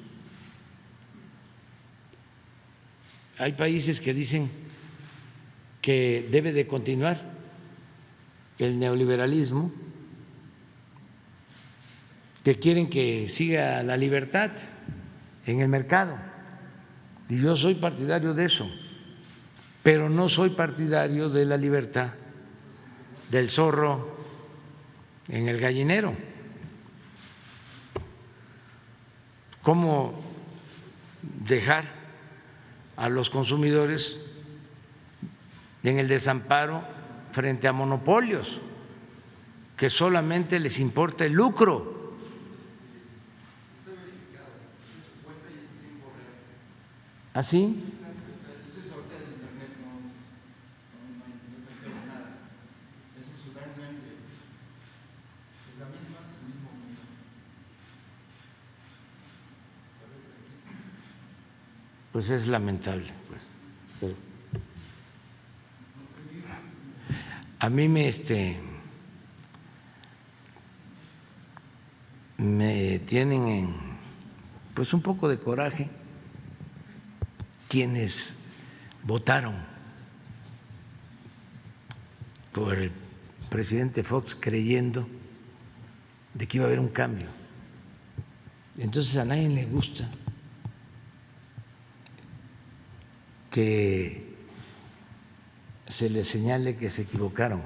Hay países que dicen que debe de continuar el neoliberalismo, que quieren que siga la libertad en el mercado, y yo soy partidario de eso, pero no soy partidario de la libertad del zorro en el gallinero. ¿Cómo dejar a los consumidores en el desamparo frente a monopolios que solamente les importa el lucro? ¿Así? Pues es lamentable, pues. Pero a mí me tienen pues un poco de coraje quienes votaron por el presidente Fox creyendo de que iba a haber un cambio. Entonces a nadie le gusta que se les señale que se equivocaron.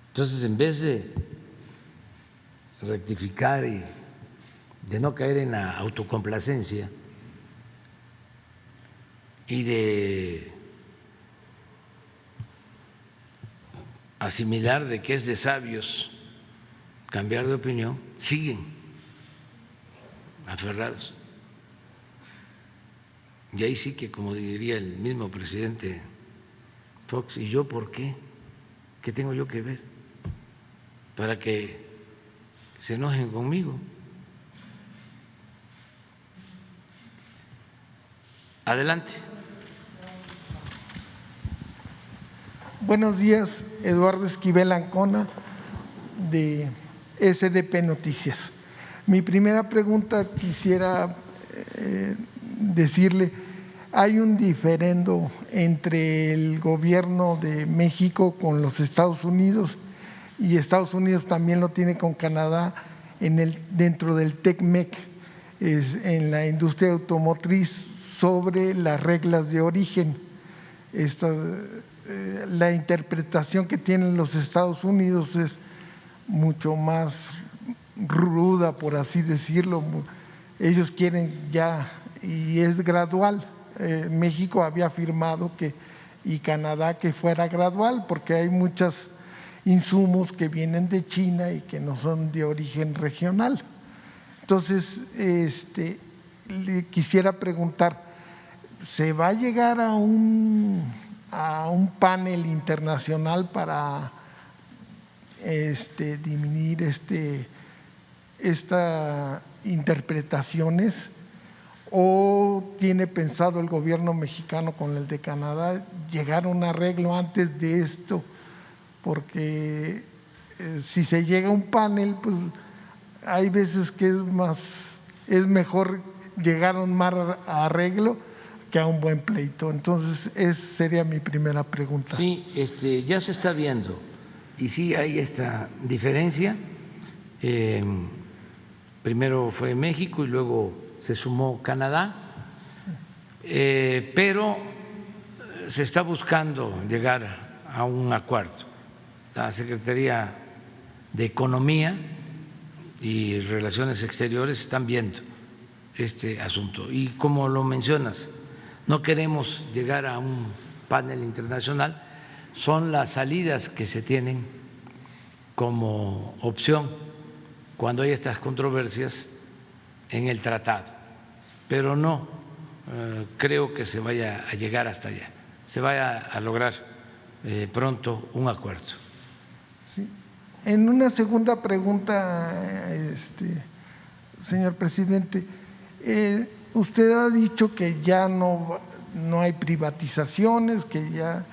Entonces, en vez de rectificar y de no caer en la autocomplacencia y de asimilar de que es de sabios cambiar de opinión, siguen aferrados. Y ahí sí que, como diría el mismo presidente Fox, ¿y yo por qué? ¿Qué tengo yo que ver para que se enojen conmigo? Adelante. Buenos días, Eduardo Esquivel Ancona, de SDP Noticias. Mi primera pregunta quisiera decirle, hay un diferendo entre el gobierno de México con los Estados Unidos, y Estados Unidos también lo tiene con Canadá dentro del TECMEC, en la industria automotriz, sobre las reglas de origen. La interpretación que tienen los Estados Unidos es mucho más ruda, por así decirlo. Ellos quieren ya, y es gradual. México había firmado y Canadá que fuera gradual, porque hay muchos insumos que vienen de China y que no son de origen regional. Entonces, le quisiera preguntar, ¿se va a llegar a un panel internacional para disminuir estas interpretaciones? ¿O tiene pensado el gobierno mexicano con el de Canadá llegar a un arreglo antes de esto? Porque si se llega a un panel, pues hay veces que es mejor llegar a un arreglo que a un buen pleito. Entonces, esa sería mi primera pregunta. Sí, ya se está viendo, y sí hay esta diferencia. Primero fue México y luego se sumó Canadá, pero se está buscando llegar a un acuerdo. La Secretaría de Economía y Relaciones Exteriores están viendo este asunto. Y como lo mencionas, no queremos llegar a un panel internacional, son las salidas que se tienen como opción cuando hay estas controversias en el tratado, pero no creo que se vaya a llegar hasta allá, se vaya a lograr pronto un acuerdo. Sí. En una segunda pregunta, señor presidente, usted ha dicho que ya no hay privatizaciones, que ya,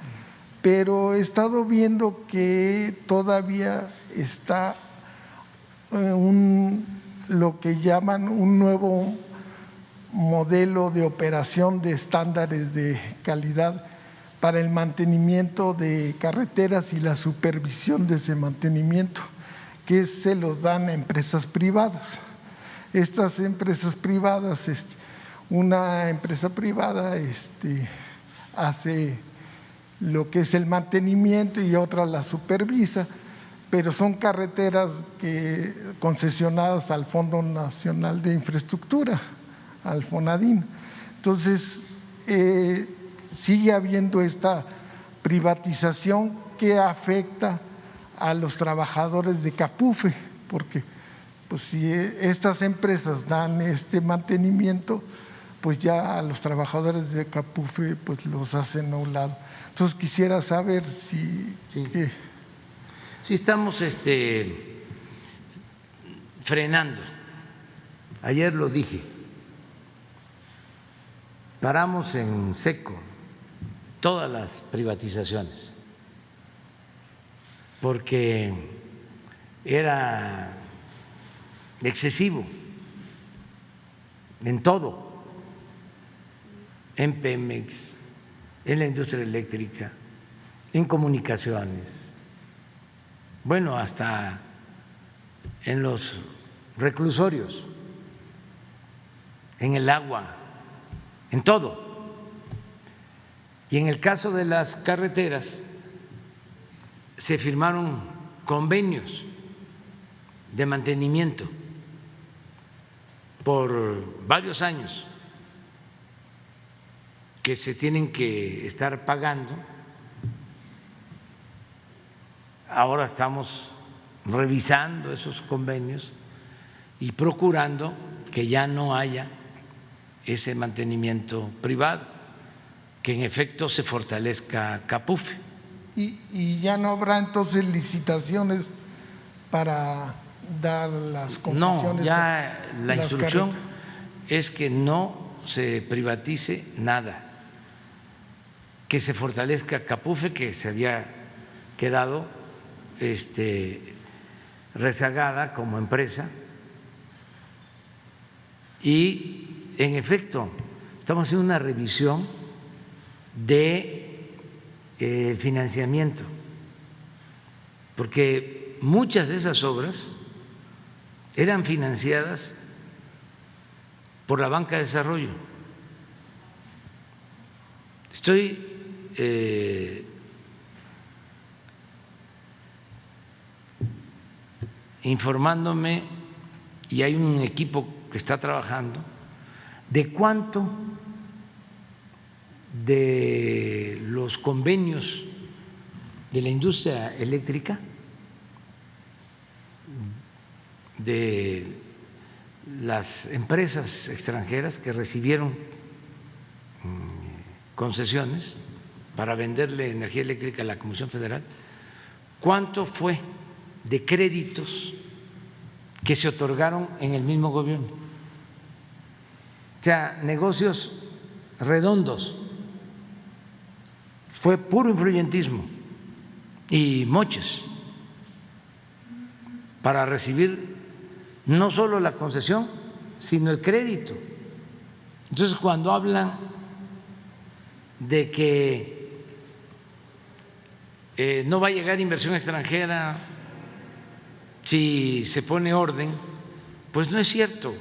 pero he estado viendo que todavía está lo que llaman un nuevo modelo de operación de estándares de calidad para el mantenimiento de carreteras y la supervisión de ese mantenimiento, que se los dan a empresas privadas. Estas empresas privadas, una empresa privada hace lo que es el mantenimiento y otra la supervisa, pero son carreteras concesionadas al Fondo Nacional de Infraestructura, al FONADIN. Entonces, sigue habiendo esta privatización que afecta a los trabajadores de CAPUFE, porque pues, si estas empresas dan este mantenimiento, pues ya a los trabajadores de CAPUFE pues los hacen a un lado. Entonces quisiera saber si… Sí, estamos frenando. Ayer lo dije, paramos en seco todas las privatizaciones porque era excesivo en todo, en Pemex, en la industria eléctrica, en comunicaciones, bueno, hasta en los reclusorios, en el agua, en todo. Y en el caso de las carreteras, se firmaron convenios de mantenimiento por varios años que se tienen que estar pagando. Ahora estamos revisando esos convenios y procurando que ya no haya ese mantenimiento privado, que en efecto se fortalezca CAPUFE. ¿Y ya no habrá entonces licitaciones para dar las concesiones? No, ya la instrucción es que no se privatice nada, que se fortalezca CAPUFE, que se había quedado rezagada como empresa, y en efecto estamos haciendo una revisión de financiamiento, porque muchas de esas obras eran financiadas por la banca de desarrollo. Estoy informándome, y hay un equipo que está trabajando, de cuánto de los convenios de la industria eléctrica, de las empresas extranjeras que recibieron concesiones para venderle energía eléctrica a la Comisión Federal, cuánto fue de créditos que se otorgaron en el mismo gobierno. O sea, negocios redondos. Fue puro influyentismo y moches para recibir no solo la concesión, sino el crédito. Entonces, cuando hablan de que no va a llegar inversión extranjera si se pone orden, pues no es cierto.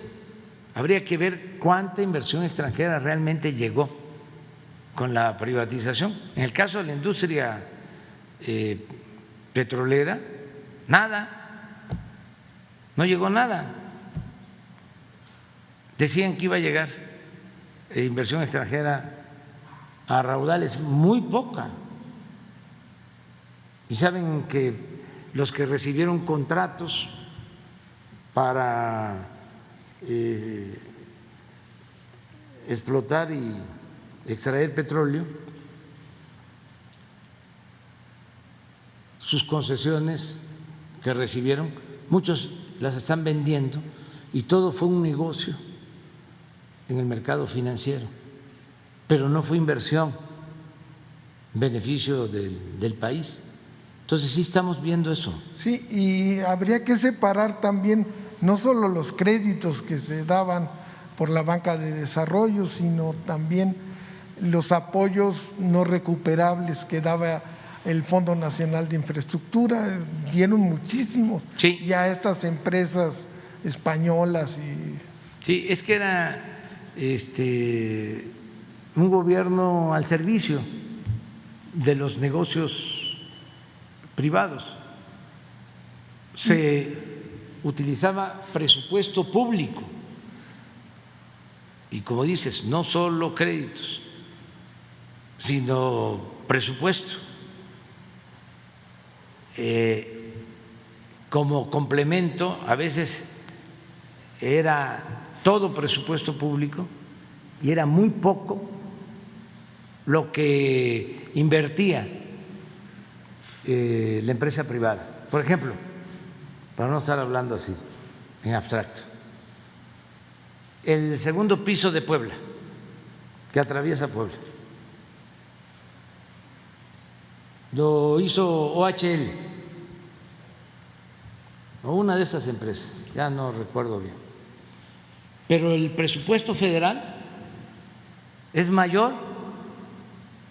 Habría que ver cuánta inversión extranjera realmente llegó con la privatización. En el caso de la industria petrolera, nada, no llegó nada. Decían que iba a llegar inversión extranjera a raudales muy poca. Y saben que los que recibieron contratos para explotar y extraer petróleo, sus concesiones que recibieron, muchos las están vendiendo y todo fue un negocio en el mercado financiero, pero no fue inversión en beneficio del país. Entonces sí estamos viendo eso. Sí, y habría que separar también no solo los créditos que se daban por la banca de desarrollo, sino también los apoyos no recuperables que daba el Fondo Nacional de Infraestructura, dieron muchísimo sí. Y a estas empresas españolas. Sí, es que era un gobierno al servicio de los negocios privados. Se utilizaba presupuesto público y, como dices, no solo créditos, sino presupuesto como complemento. A veces era todo presupuesto público y era muy poco lo que invertía la empresa privada. Por ejemplo, para no estar hablando así en abstracto, el segundo piso de Puebla, que atraviesa Puebla, lo hizo OHL o una de esas empresas, ya no recuerdo bien, pero el presupuesto federal es mayor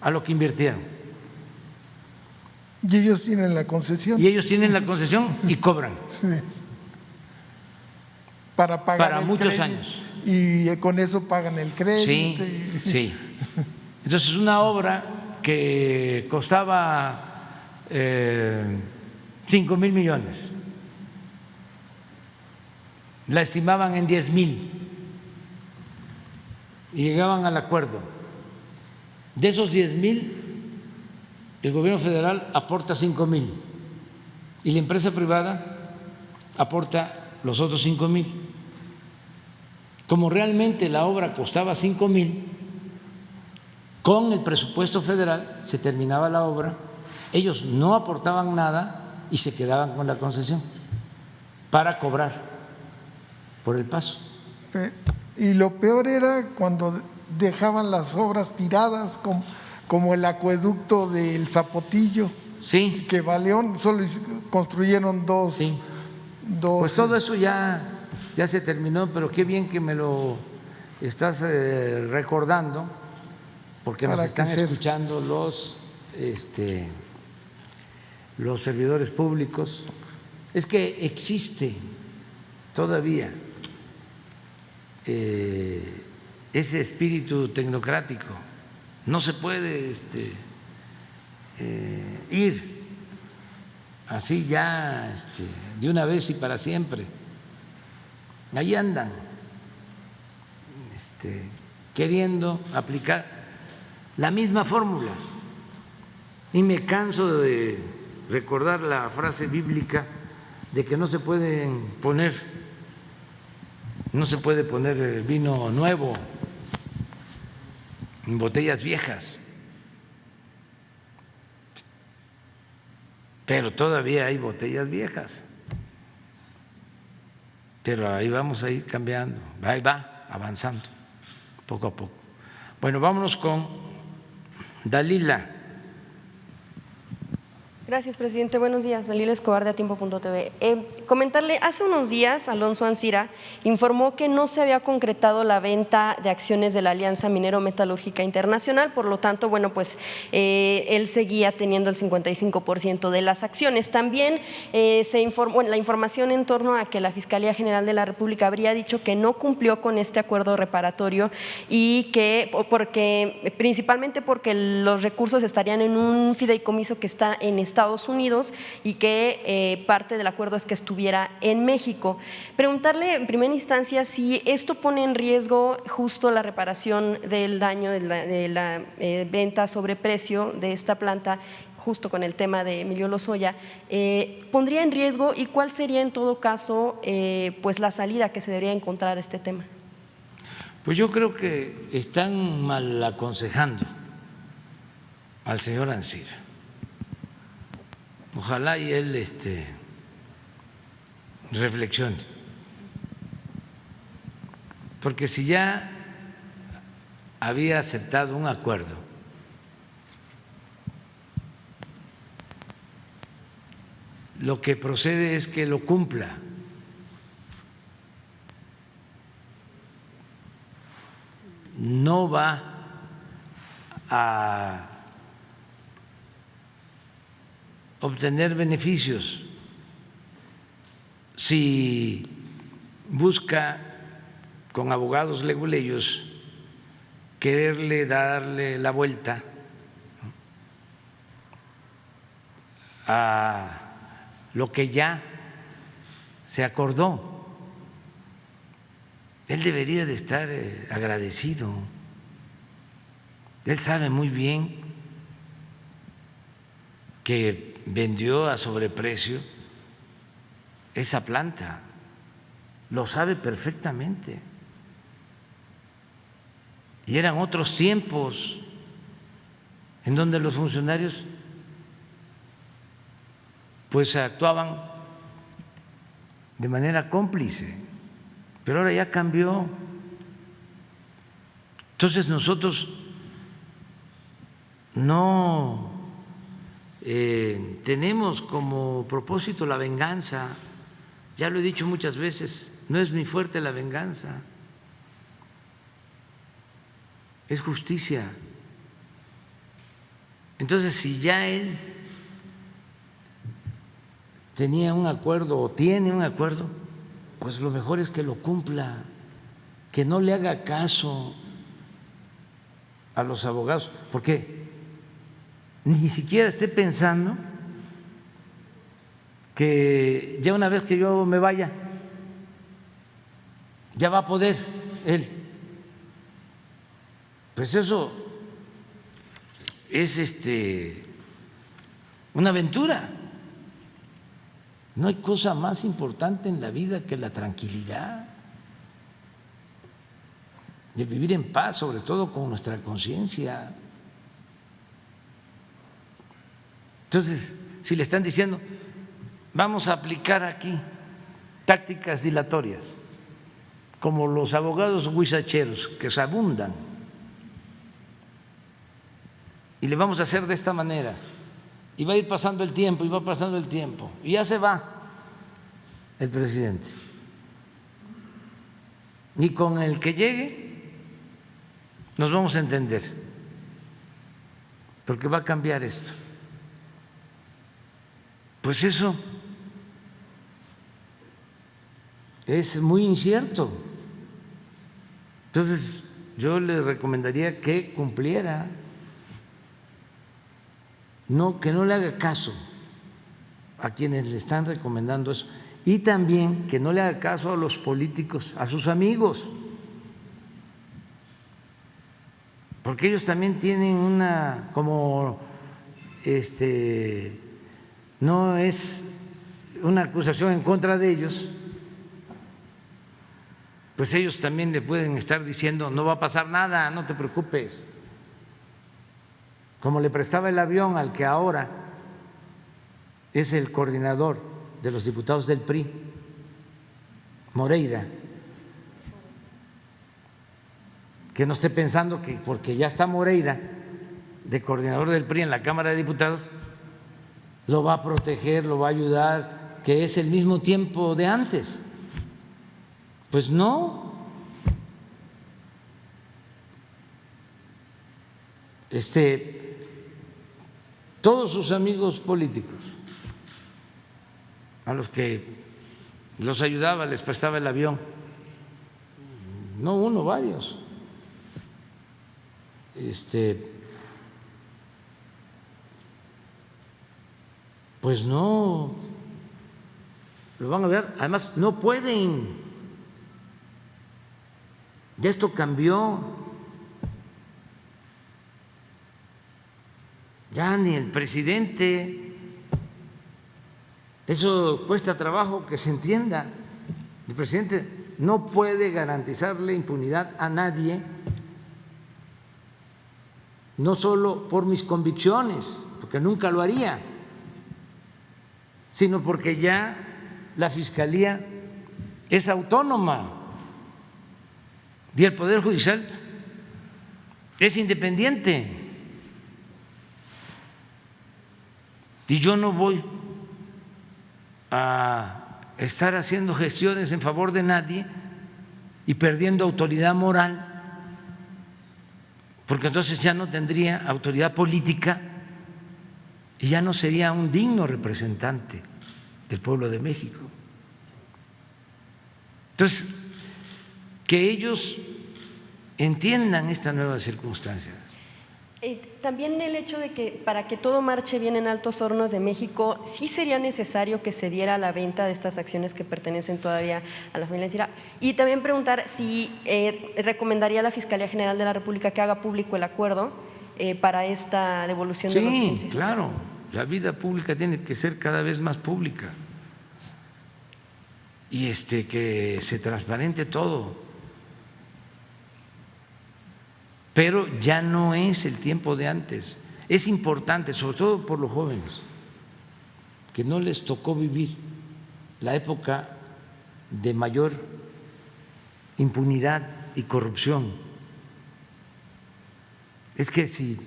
a lo que invirtieron. Y ellos tienen la concesión. Y ellos tienen la concesión y cobran. Sí. Para pagar para muchos años. Y con eso pagan el crédito. Sí, sí. Entonces, una obra que costaba 5,000 millones, la estimaban en 10,000 y llegaban al acuerdo. De esos 10,000, el gobierno federal aporta 5,000 y la empresa privada aporta los otros 5,000. Como realmente la obra costaba 5,000, con el presupuesto federal se terminaba la obra, ellos no aportaban nada y se quedaban con la concesión para cobrar por el paso. Y lo peor era cuando dejaban las obras tiradas, como el acueducto del Zapotillo, sí, que Baleón solo construyeron dos. Sí. Pues todo eso ya se terminó, pero qué bien que me lo estás recordando, porque nos están escuchando los servidores públicos. Es que existe todavía ese espíritu tecnocrático. No se puede ir así ya de una vez y para siempre. Ahí andan queriendo aplicar la misma fórmula. Y me canso de recordar la frase bíblica de que no se puede poner vino nuevo en botellas viejas, pero todavía hay botellas viejas, pero ahí vamos a ir cambiando, ahí va avanzando poco a poco. Bueno, vámonos con Dalila. Gracias, presidente. Buenos días. Dalila Escobar, de Atiempo.tv. Comentarle, hace unos días Alonso Ancira informó que no se había concretado la venta de acciones de la Alianza Minero Metalúrgica Internacional, por lo tanto, bueno, pues él seguía teniendo el 55% de las acciones. También se informó la información en torno a que la Fiscalía General de la República habría dicho que no cumplió con este acuerdo reparatorio y que principalmente porque los recursos estarían en un fideicomiso que está en Estados Unidos y que parte del acuerdo es que estuviera en México. Preguntarle en primera instancia si esto pone en riesgo justo la reparación del daño de la venta a sobreprecio de esta planta, justo con el tema de Emilio Lozoya, ¿pondría en riesgo y cuál sería en todo caso pues la salida que se debería encontrar a este tema? Pues yo creo que están mal aconsejando al señor Ancira. Ojalá y él reflexione, porque si ya había aceptado un acuerdo lo que procede es que lo cumpla. No va a obtener beneficios si busca con abogados leguleyos quererle darle la vuelta a lo que ya se acordó. Él debería de estar agradecido. Él sabe muy bien que vendió a sobreprecio esa planta, lo sabe perfectamente. Y eran otros tiempos en donde los funcionarios pues actuaban de manera cómplice, pero ahora ya cambió. Entonces nosotros no tenemos como propósito la venganza, ya lo he dicho muchas veces, no es mi fuerte la venganza, es justicia. Entonces, si ya él tenía un acuerdo o tiene un acuerdo, pues lo mejor es que lo cumpla, que no le haga caso a los abogados, porque ni siquiera esté pensando que ya una vez que yo me vaya, ya va a poder él. Pues eso es una aventura. No hay cosa más importante en la vida que la tranquilidad, de vivir en paz, sobre todo con nuestra conciencia. Entonces, si le están diciendo, vamos a aplicar aquí tácticas dilatorias, como los abogados huizacheros que se abundan, y le vamos a hacer de esta manera, y va a ir pasando el tiempo, y va pasando el tiempo, y ya se va el presidente. Y con el que llegue nos vamos a entender, porque va a cambiar esto. Pues eso es muy incierto. Entonces, yo le recomendaría que cumpliera, que no le haga caso a quienes le están recomendando eso, y también que no le haga caso a los políticos, a sus amigos, porque ellos también tienen una, como no es una acusación en contra de ellos, pues ellos también le pueden estar diciendo, no va a pasar nada, no te preocupes. Como le prestaba el avión al que ahora es el coordinador de los diputados del PRI, Moreira, que no esté pensando que porque ya está Moreira de coordinador del PRI en la Cámara de Diputados, lo va a proteger, lo va a ayudar, que es el mismo tiempo de antes. Pues no. Todos sus amigos políticos, a los que los ayudaba, les prestaba el avión, no uno, varios, pues no lo van a ver. Además, no pueden. Ya esto cambió. Ya ni el presidente. Eso cuesta trabajo que se entienda. El presidente no puede garantizarle impunidad a nadie, no solo por mis convicciones, porque nunca lo haría, sino porque ya la Fiscalía es autónoma y el Poder Judicial es independiente. Y yo no voy a estar haciendo gestiones en favor de nadie y perdiendo autoridad moral, porque entonces ya no tendría autoridad política y ya no sería un digno representante del pueblo de México. Entonces, que ellos entiendan estas nuevas circunstancias. También el hecho de que para que todo marche bien en Altos Hornos de México, sí sería necesario que se diera la venta de estas acciones que pertenecen todavía a la familia Ancira. Y también preguntar si recomendaría a la Fiscalía General de la República que haga público el acuerdo para esta devolución de los bienes. Sí, claro, la vida pública tiene que ser cada vez más pública y que se transparente todo. Pero ya no es el tiempo de antes. Es importante, sobre todo por los jóvenes, que no les tocó vivir la época de mayor impunidad y corrupción. Es que si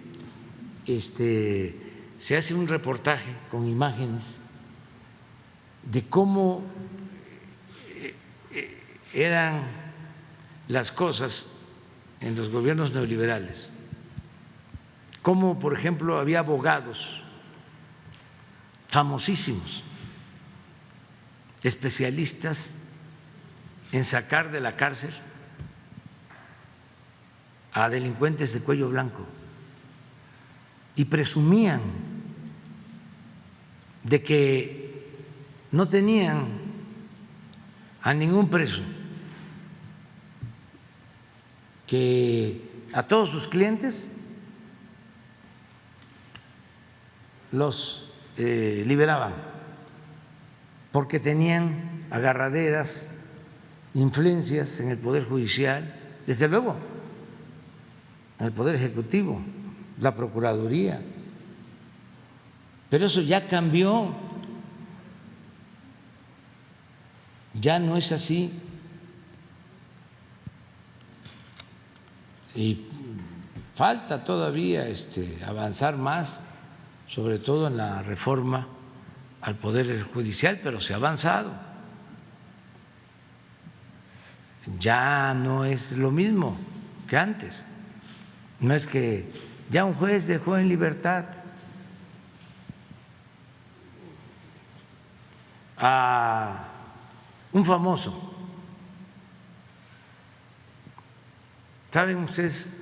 se hace un reportaje con imágenes de cómo eran las cosas en los gobiernos neoliberales, como por ejemplo había abogados famosísimos, especialistas en sacar de la cárcel a delincuentes de cuello blanco, y presumían de que no tenían a ningún preso, que a todos sus clientes los liberaban porque tenían agarraderas, influencias en el Poder Judicial, desde luego en el Poder Ejecutivo, la Procuraduría. Pero eso ya cambió, ya no es así. Y falta todavía avanzar más, sobre todo en la reforma al Poder Judicial, pero se ha avanzado. Ya no es lo mismo que antes. No es que ya un juez dejó en libertad a un famoso. ¿Saben ustedes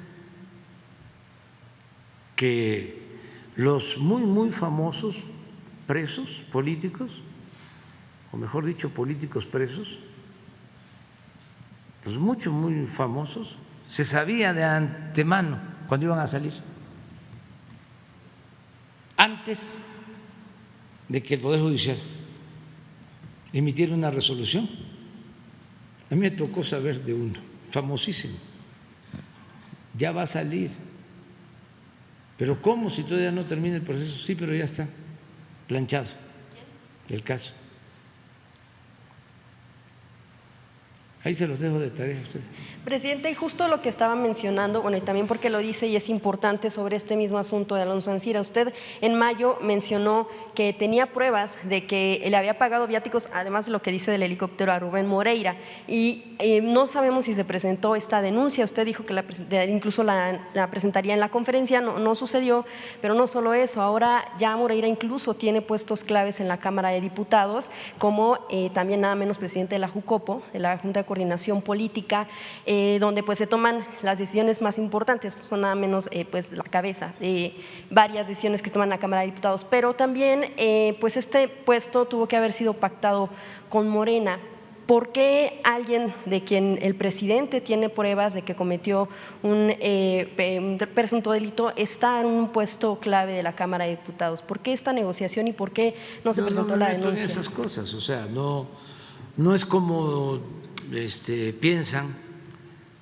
que los muy famosos presos políticos, o mejor dicho, políticos presos, los muy famosos, se sabía de antemano cuando iban a salir, antes de que el Poder Judicial emitiera una resolución? A mí me tocó saber de uno famosísimo. Ya va a salir. ¿Pero cómo si todavía no termina el proceso? Sí, pero ya está planchado el caso. Ahí se los dejo de tarea a ustedes. Presidente, y justo lo que estaba mencionando, bueno, y también porque lo dice y es importante sobre este mismo asunto de Alonso Ancira, usted en mayo mencionó que tenía pruebas de que le había pagado viáticos, además de lo que dice del helicóptero, a Rubén Moreira, y no sabemos si se presentó esta denuncia. Usted dijo que incluso la presentaría en la conferencia, no sucedió, pero no solo eso, ahora ya Moreira incluso tiene puestos claves en la Cámara de Diputados, como también nada menos presidente de la JUCOPO, de la Junta de coordinación política, donde pues se toman las decisiones más importantes, pues son nada menos pues la cabeza de varias decisiones que toman la Cámara de Diputados, pero también pues este puesto tuvo que haber sido pactado con Morena. ¿Por qué alguien de quien el presidente tiene pruebas de que cometió un presunto delito está en un puesto clave de la Cámara de Diputados? ¿Por qué esta negociación y por qué no se presentó la denuncia? En esas cosas, o sea, no es como piensan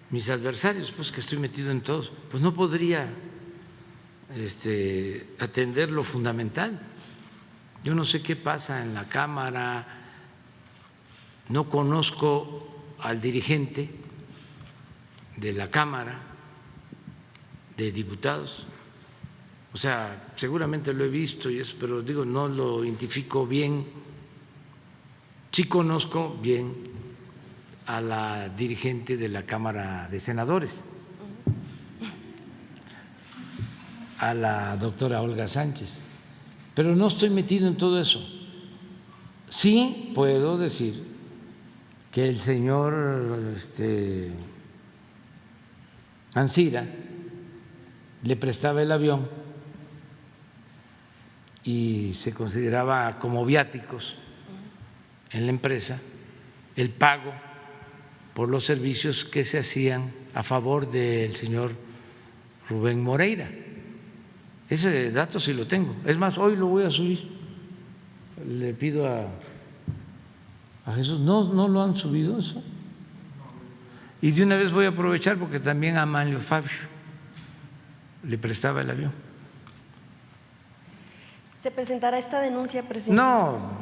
mis adversarios, pues que estoy metido en todos, pues no podría atender lo fundamental. Yo no sé qué pasa en la Cámara. No conozco al dirigente de la Cámara de Diputados, o sea, seguramente lo he visto y eso, pero digo, no lo identifico bien. Sí conozco bien a la dirigente de la Cámara de Senadores, a la doctora Olga Sánchez, pero no estoy metido en todo eso. Sí puedo decir que el señor Ancira le prestaba el avión y se consideraba como viáticos en la empresa el pago por los servicios que se hacían a favor del señor Rubén Moreira. Ese dato sí lo tengo. Es más, hoy lo voy a subir. Le pido a Jesús, ¿no lo han subido eso? Y de una vez voy a aprovechar porque también a Manlio Fabio le prestaba el avión. ¿Se presentará esta denuncia, presidente? No,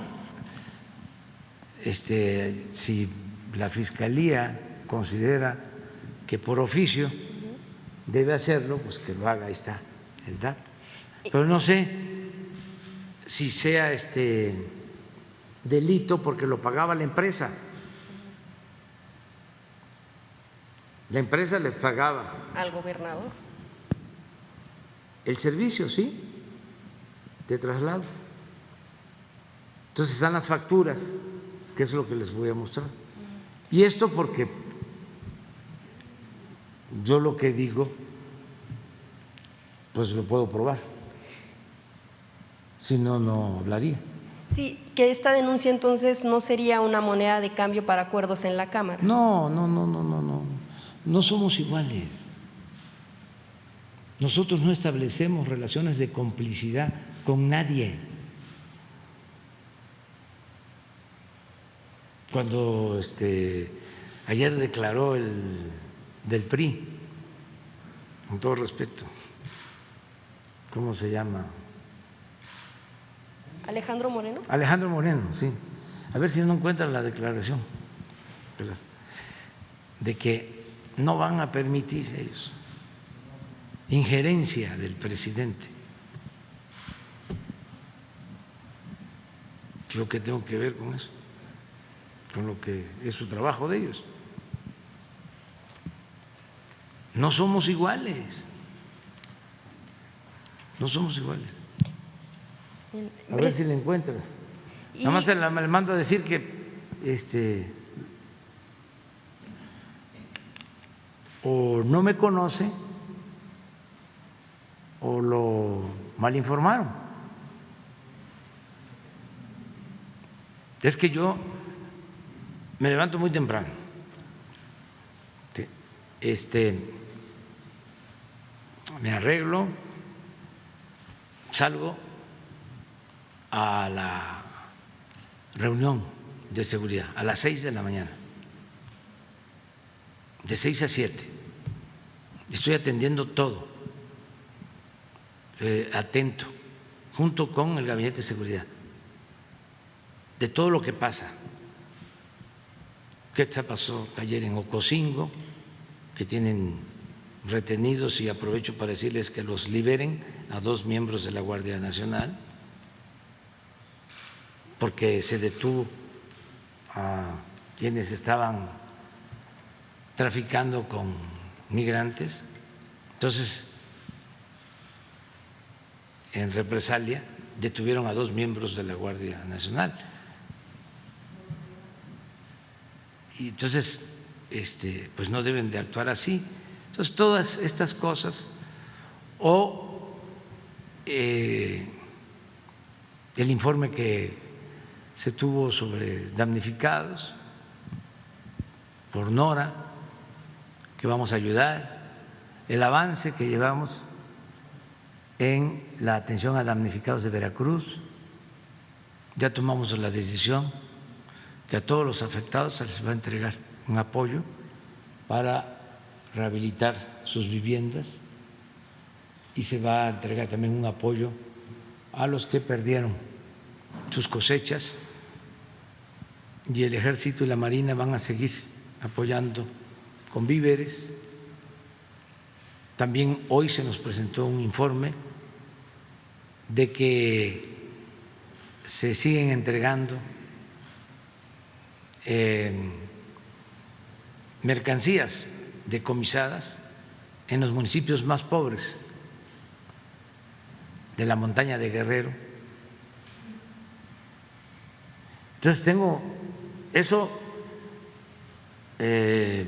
si la Fiscalía considera que por oficio debe hacerlo, pues que lo haga, ahí está el dato. Pero no sé si sea delito porque lo pagaba la empresa. La empresa les pagaba al gobernador el servicio, sí, de traslado. Entonces están las facturas, que es lo que les voy a mostrar. Y esto porque yo lo que digo, pues lo puedo probar. Si no, no hablaría. Sí, que esta denuncia entonces no sería una moneda de cambio para acuerdos en la Cámara. No, no somos iguales. Nosotros no establecemos relaciones de complicidad con nadie. Cuando ayer declaró el del PRI, con todo respeto, ¿cómo se llama? ¿Alejandro Moreno? Alejandro Moreno, sí. A ver si no encuentran la declaración de que no van a permitir ellos injerencia del presidente. Yo qué tengo que ver con eso, con lo que es su trabajo de ellos. No somos iguales. No somos iguales. A ver si le encuentras. Nada más le mando a decir que o no me conoce o lo malinformaron. Es que yo me levanto muy temprano. Me arreglo, salgo a la reunión de seguridad a las 6 de la mañana, de 6 a 7. Estoy atendiendo todo, atento, junto con el Gabinete de Seguridad, de todo lo que pasa. ¿Qué pasó ayer en Ocosingo? Que tienen retenidos, y aprovecho para decirles que los liberen a 2 miembros de la Guardia Nacional, porque se detuvo a quienes estaban traficando con migrantes. Entonces, en represalia, detuvieron a 2 miembros de la Guardia Nacional. Y entonces pues no deben de actuar así. Entonces, todas estas cosas, o el informe que se tuvo sobre damnificados por Nora, que vamos a ayudar, el avance que llevamos en la atención a damnificados de Veracruz. Ya tomamos la decisión que a todos los afectados se les va a entregar un apoyo para rehabilitar sus viviendas y se va a entregar también un apoyo a los que perdieron sus cosechas, y el Ejército y la Marina van a seguir apoyando con víveres. También hoy se nos presentó un informe de que se siguen entregando mercancías decomisadas en los municipios más pobres de la montaña de Guerrero. Entonces tengo eso de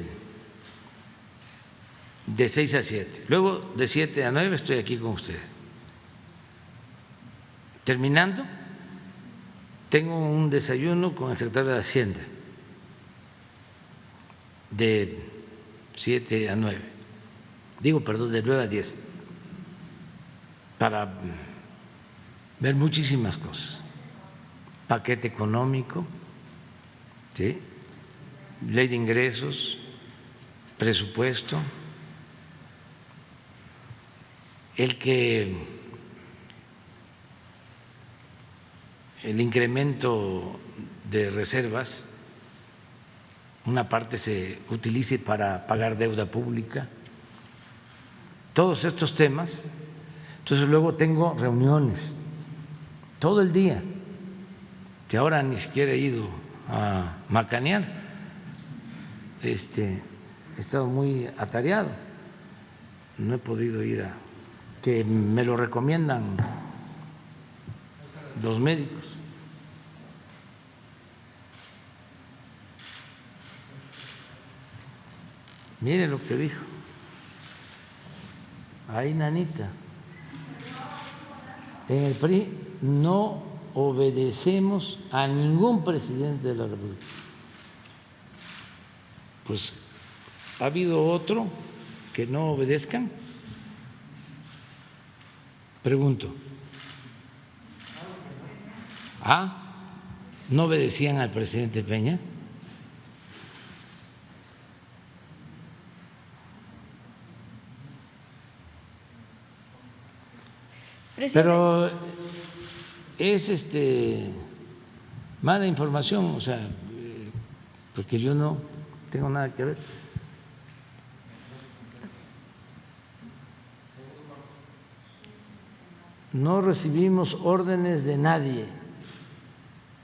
6 a 7. Luego de 7 a 9 estoy aquí con ustedes. Terminando, tengo un desayuno con el secretario de Hacienda de 7 a 9. De 9 a 10, para ver muchísimas cosas. Paquete económico, ¿sí?, ley de ingresos, presupuesto, el incremento de reservas, una parte se utilice para pagar deuda pública, todos estos temas. Entonces luego tengo reuniones todo el día, que ahora ni siquiera he ido a macanear, he estado muy atareado, no he podido ir que me lo recomiendan los médicos. Mire lo que dijo. Ahí, nanita. En el PRI no obedecemos a ningún presidente de la República. Pues, ¿ha habido otro que no obedezcan? Pregunto. ¿No obedecían al presidente Peña? Pero es mala información, o sea, porque yo no tengo nada que ver. No recibimos órdenes de nadie,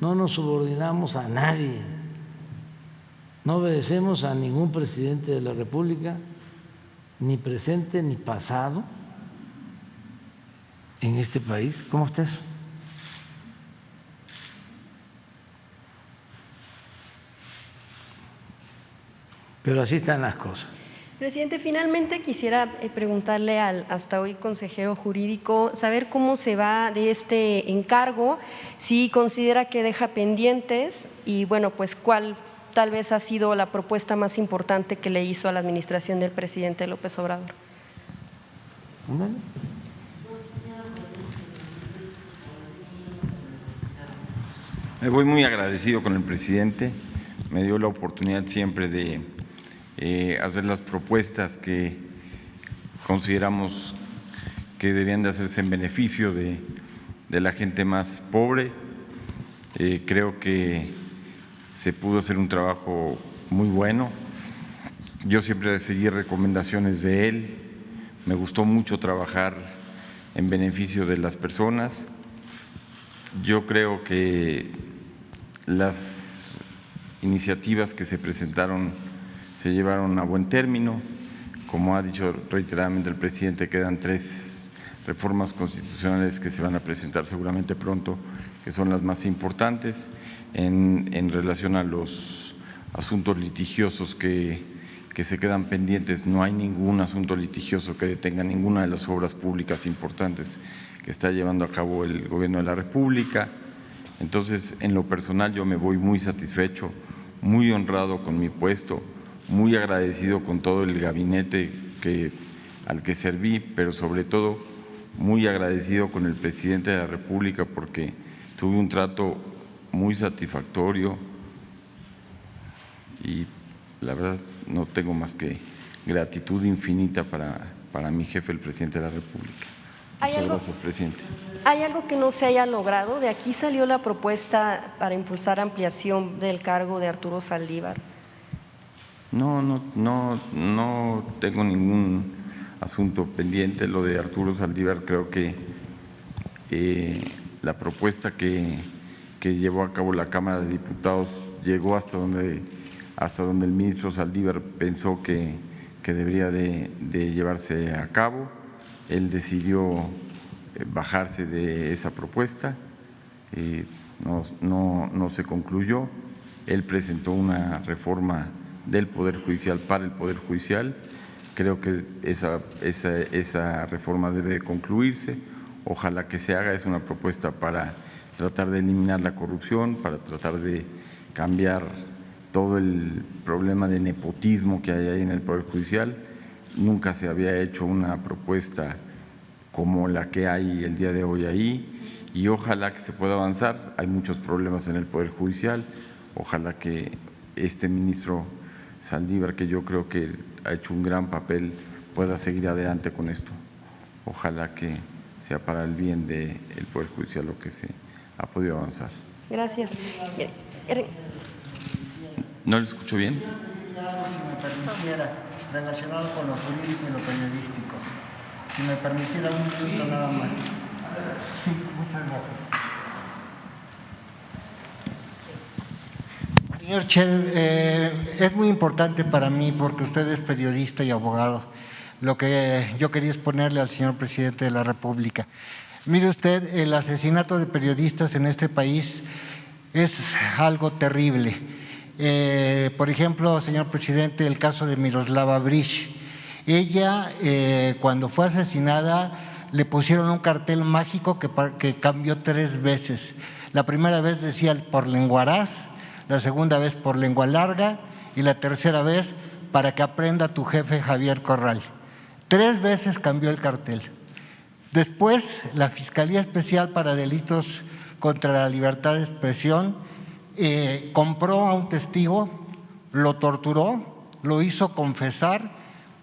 no nos subordinamos a nadie, no obedecemos a ningún presidente de la República, ni presente ni pasado, en este país. ¿Cómo está eso? Pero así están las cosas. Presidente, finalmente quisiera preguntarle al hasta hoy consejero jurídico, saber cómo se va de este encargo, si considera que deja pendientes y, bueno, pues cuál tal vez ha sido la propuesta más importante que le hizo a la administración del presidente López Obrador. Me voy muy agradecido con el presidente, me dio la oportunidad siempre de hacer las propuestas que consideramos que debían de hacerse en beneficio de la gente más pobre. Creo que se pudo hacer un trabajo muy bueno. Yo siempre seguí recomendaciones de él, me gustó mucho trabajar en beneficio de las personas. Yo creo que las iniciativas que se presentaron se llevaron a buen término. Como ha dicho reiteradamente el presidente, quedan 3 reformas constitucionales que se van a presentar seguramente pronto, que son las más importantes en relación a los asuntos litigiosos que se quedan pendientes. No hay ningún asunto litigioso que detenga ninguna de las obras públicas importantes que está llevando a cabo el Gobierno de la República. Entonces, en lo personal, yo me voy muy satisfecho, muy honrado con mi puesto, muy agradecido con todo el gabinete al que serví, pero sobre todo muy agradecido con el presidente de la República porque tuve un trato muy satisfactorio y la verdad no tengo más que gratitud infinita para mi jefe, el presidente de la República. Muchas gracias, presidente. ¿Hay algo que no se haya logrado? De aquí salió la propuesta para impulsar ampliación del cargo de Arturo Saldívar. No tengo ningún asunto pendiente. Lo de Arturo Saldívar, creo que la propuesta que llevó a cabo la Cámara de Diputados llegó hasta donde el ministro Saldívar pensó que debería de llevarse a cabo. Él decidió bajarse de esa propuesta, no se concluyó. Él presentó una reforma del Poder Judicial para el Poder Judicial. Creo que esa reforma debe concluirse. Ojalá que se haga. Es una propuesta para tratar de eliminar la corrupción, para tratar de cambiar todo el problema de nepotismo que hay ahí en el Poder Judicial. Nunca se había hecho una propuesta como la que hay el día de hoy ahí y ojalá que se pueda avanzar. Hay muchos problemas en el Poder Judicial. Ojalá que este ministro Saldívar, que yo creo que ha hecho un gran papel, pueda seguir adelante con esto. Ojalá que sea para el bien del Poder Judicial lo que se ha podido avanzar. Gracias. ¿No le escucho bien? Si me permitiera, relacionado con lo jurídico y lo periodístico. Si me permitiera un minuto nada más. Sí, muchas gracias. Señor Scherer, es muy importante para mí porque usted es periodista y abogado. Lo que yo quería exponerle al señor presidente de la República. Mire usted, el asesinato de periodistas en este país es algo terrible. Por ejemplo, señor presidente, el caso de Miroslava Brísh. Ella, cuando fue asesinada, le pusieron un cartel mágico que cambió 3 veces. La primera vez decía por lenguaraz, la segunda vez por lengua larga y la tercera vez para que aprenda tu jefe Javier Corral. 3 veces cambió el cartel. Después, la Fiscalía Especial para Delitos contra la Libertad de Expresión compró a un testigo, lo torturó, lo hizo confesar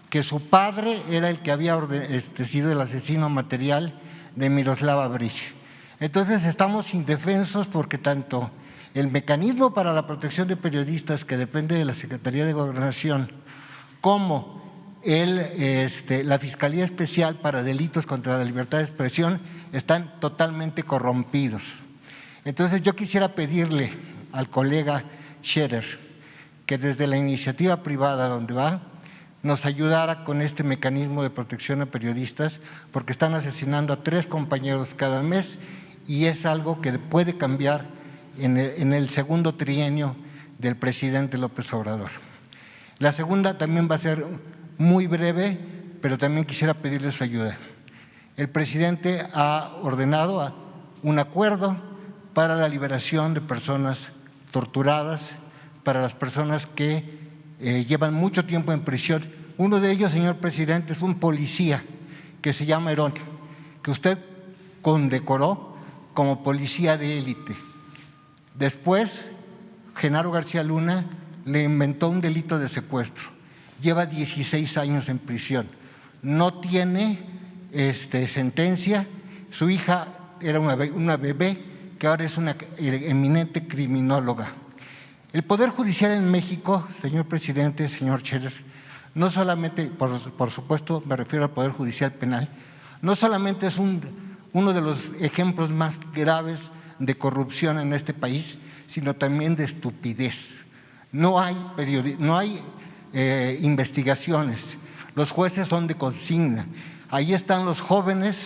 que su padre era el que había sido el asesino material de Miroslava Brísh. Entonces estamos indefensos porque tanto el mecanismo para la protección de periodistas, que depende de la Secretaría de Gobernación, como la Fiscalía Especial para Delitos contra la Libertad de Expresión están totalmente corrompidos. Entonces yo quisiera pedirle al colega Scherer que desde la iniciativa privada donde va, nos ayudara con este mecanismo de protección a periodistas, porque están asesinando a 3 compañeros cada mes y es algo que puede cambiar en el segundo trienio del presidente López Obrador. La segunda también va a ser muy breve, pero también quisiera pedirle su ayuda. El presidente ha ordenado un acuerdo para la liberación de personas torturadas, para las personas que llevan mucho tiempo en prisión. Uno de ellos, señor presidente, es un policía que se llama Herón, que usted condecoró como policía de élite. Después, Genaro García Luna le inventó un delito de secuestro. Lleva 16 años en prisión. No tiene sentencia. Su hija era una bebé que ahora es una eminente criminóloga. El Poder Judicial en México, señor presidente, señor Scherer, no solamente, por supuesto, me refiero al Poder Judicial Penal, no solamente es uno de los ejemplos más graves de corrupción en este país, sino también de estupidez. No hay investigaciones, los jueces son de consigna. Ahí están los jóvenes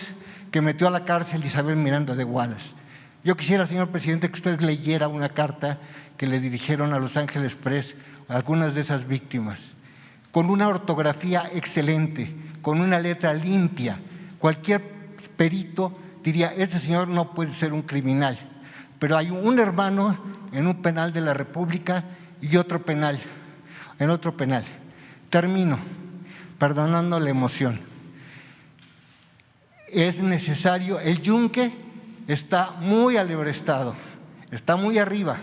que metió a la cárcel Isabel Miranda de Wallace. Yo quisiera, señor presidente, que usted leyera una carta que le dirigieron a Los Ángeles Press a algunas de esas víctimas, con una ortografía excelente, con una letra limpia. Cualquier perito diría, este señor no puede ser un criminal, pero hay un hermano en un penal de la República y otro penal, en otro penal. Termino, perdonando la emoción. Es necesario, el yunque está muy alebrestado, está muy arriba.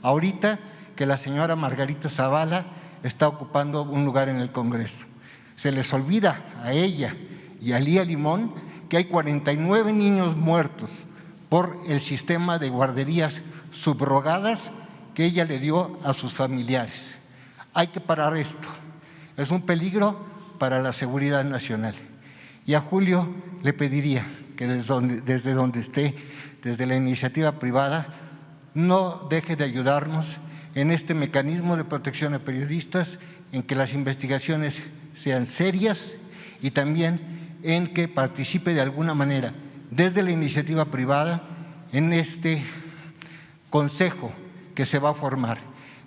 Ahorita que la señora Margarita Zavala está ocupando un lugar en el Congreso. Se les olvida a ella y a Lía Limón que hay 49 niños muertos por el sistema de guarderías subrogadas que ella le dio a sus familiares. Hay que parar esto. Es un peligro para la seguridad nacional. Y a Julio le pediría que desde donde esté, desde la iniciativa privada, no deje de ayudarnos en este mecanismo de protección a periodistas, en que las investigaciones sean serias y también en que participe de alguna manera desde la iniciativa privada en este consejo que se va a formar,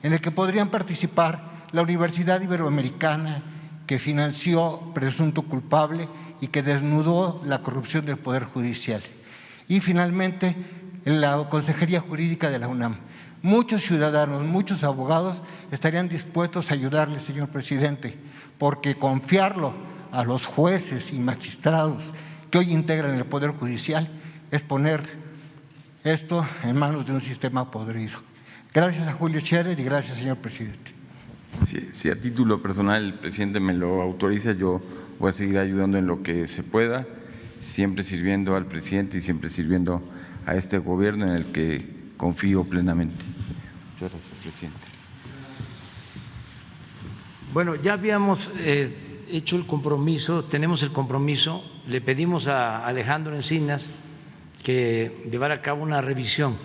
en el que podrían participar la Universidad Iberoamericana, que financió presunto culpable y que desnudó la corrupción del Poder Judicial, y finalmente la Consejería Jurídica de la UNAM. Muchos ciudadanos, muchos abogados estarían dispuestos a ayudarle, señor presidente, porque confiarlo a los jueces y magistrados que hoy integran el Poder Judicial es poner esto en manos de un sistema podrido. Gracias a Julio Scherer y gracias, señor presidente. Si a título personal el presidente me lo autoriza, yo voy a seguir ayudando en lo que se pueda, siempre sirviendo al presidente y siempre sirviendo a este gobierno en el que confío plenamente. Muchas gracias, presidente. Bueno, ya habíamos hecho el compromiso, tenemos el compromiso, le pedimos a Alejandro Encinas que llevara a cabo una revisión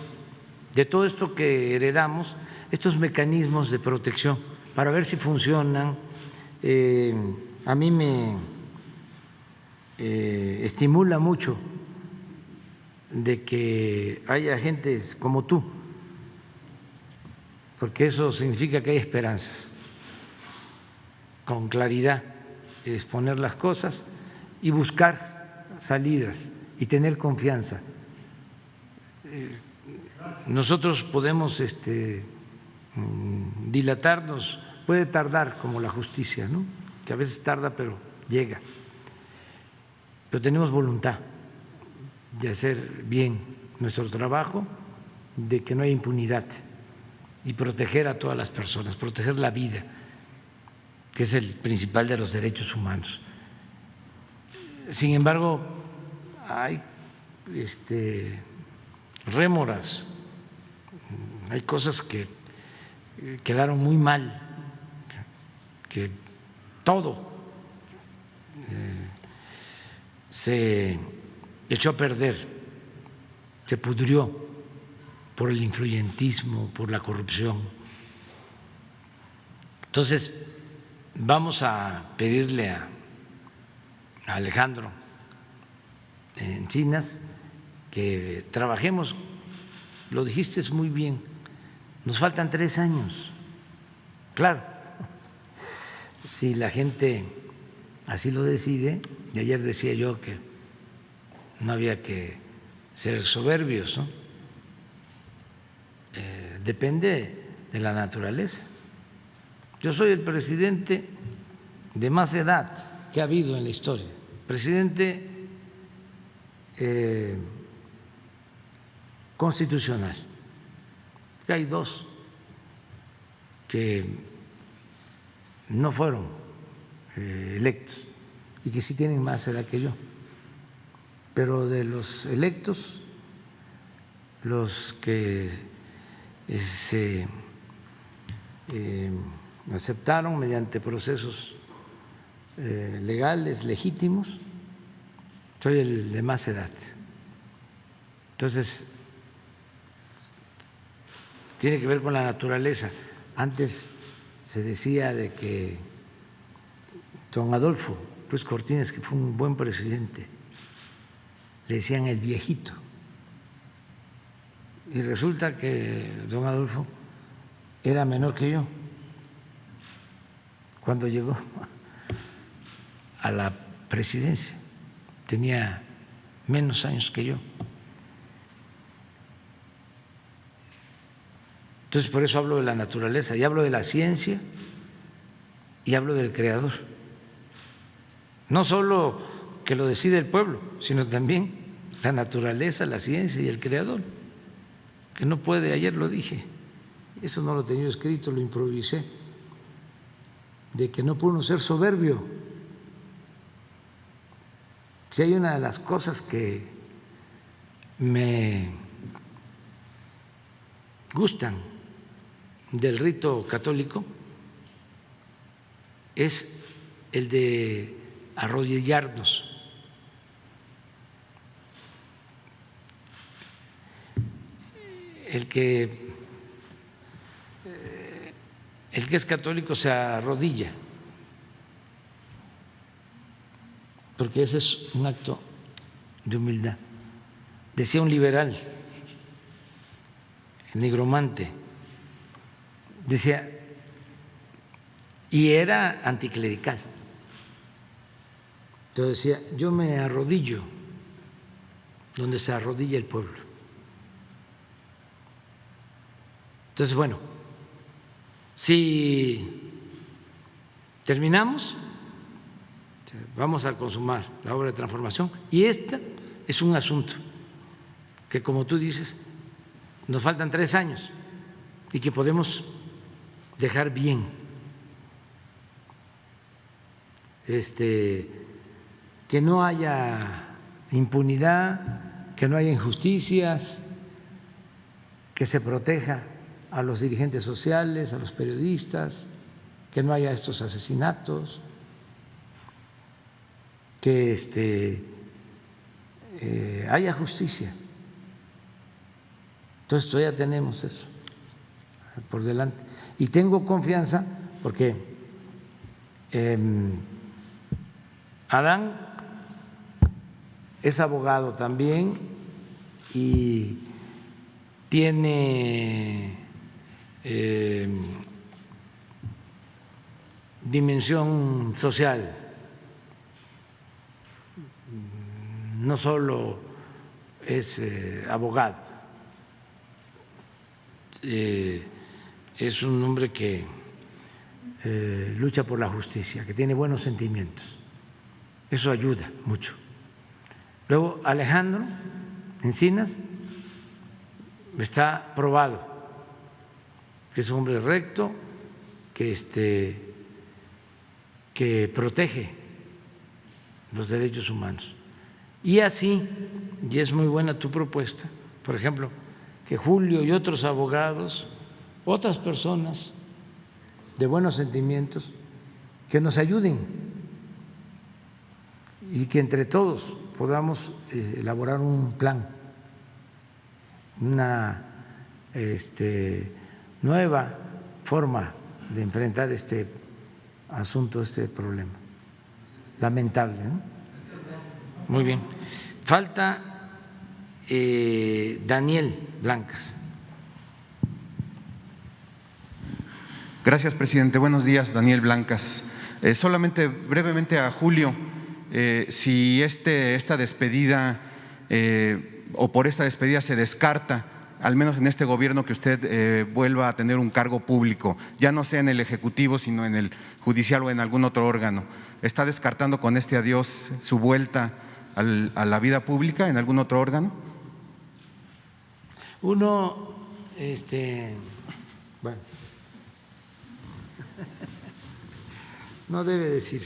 de todo esto que heredamos, estos mecanismos de protección, para ver si funcionan. A mí me estimula mucho de que haya gente como tú, porque eso significa que hay esperanzas, con claridad exponer las cosas y buscar salidas y tener confianza. Nosotros podemos dilatarnos, puede tardar como la justicia, ¿no? Que a veces tarda pero llega, pero tenemos voluntad de hacer bien nuestro trabajo, de que no haya impunidad y proteger a todas las personas, proteger la vida, que es el principal de los derechos humanos. Sin embargo, hay rémoras, hay cosas que quedaron muy mal, que todo se echó a perder, se pudrió por el influyentismo, por la corrupción. Entonces, vamos a pedirle a Alejandro Encinas que trabajemos, lo dijiste muy bien, nos faltan 3 años. Claro, si la gente así lo decide, y ayer decía yo que no había que ser soberbios, ¿no? Depende de la naturaleza. Yo soy el presidente de más edad que ha habido en la historia, presidente constitucional. Hay 2 que no fueron electos y que sí tienen más edad que yo, pero de los electos, los que se aceptaron mediante procesos legales, legítimos, soy el de más edad. Entonces, tiene que ver con la naturaleza. Antes se decía de que don Adolfo Ruiz Cortines, que fue un buen presidente, le decían el viejito, y resulta que don Adolfo era menor que yo cuando llegó a la presidencia, tenía menos años que yo. Entonces, por eso hablo de la naturaleza, y hablo de la ciencia, y hablo del creador. No solo que lo decide el pueblo, sino también la naturaleza, la ciencia y el creador, que no puede, ayer lo dije, eso no lo tenía escrito, lo improvisé, de que no puede uno ser soberbio. Si hay una de las cosas que me gustan del rito católico es el de arrodillarnos. El que es católico se arrodilla, porque ese es un acto de humildad. Decía un liberal, el Nigromante, decía, y era anticlerical, entonces decía, yo me arrodillo donde se arrodilla el pueblo. Entonces, bueno, si terminamos, vamos a consumar la obra de transformación, y este es un asunto que, como tú dices, nos faltan 3 años y que podemos dejar bien, que no haya impunidad, que no haya injusticias, que se proteja a los dirigentes sociales, a los periodistas, que no haya estos asesinatos, que haya justicia. Entonces todavía tenemos eso por delante. Y tengo confianza porque Adán es abogado también y tiene dimensión social, no solo es abogado, es un hombre que lucha por la justicia, que tiene buenos sentimientos, eso ayuda mucho. Luego Alejandro Encinas está probado que es un hombre recto, que protege los derechos humanos. Y así, y es muy buena tu propuesta, por ejemplo, que Julio y otros abogados, otras personas de buenos sentimientos, que nos ayuden y que entre todos podamos elaborar un plan, una nueva forma de enfrentar este asunto, este problema lamentable, ¿no? Muy bien. Falta Daniel Blancas. Gracias, presidente. Buenos días, Daniel Blancas. Solamente brevemente a Julio, si esta despedida o por esta despedida se descarta, al menos en este gobierno, que usted vuelva a tener un cargo público, ya no sea en el Ejecutivo, sino en el Judicial o en algún otro órgano. ¿Está descartando con este adiós su vuelta a la vida pública en algún otro órgano? Uno, bueno, no debe decir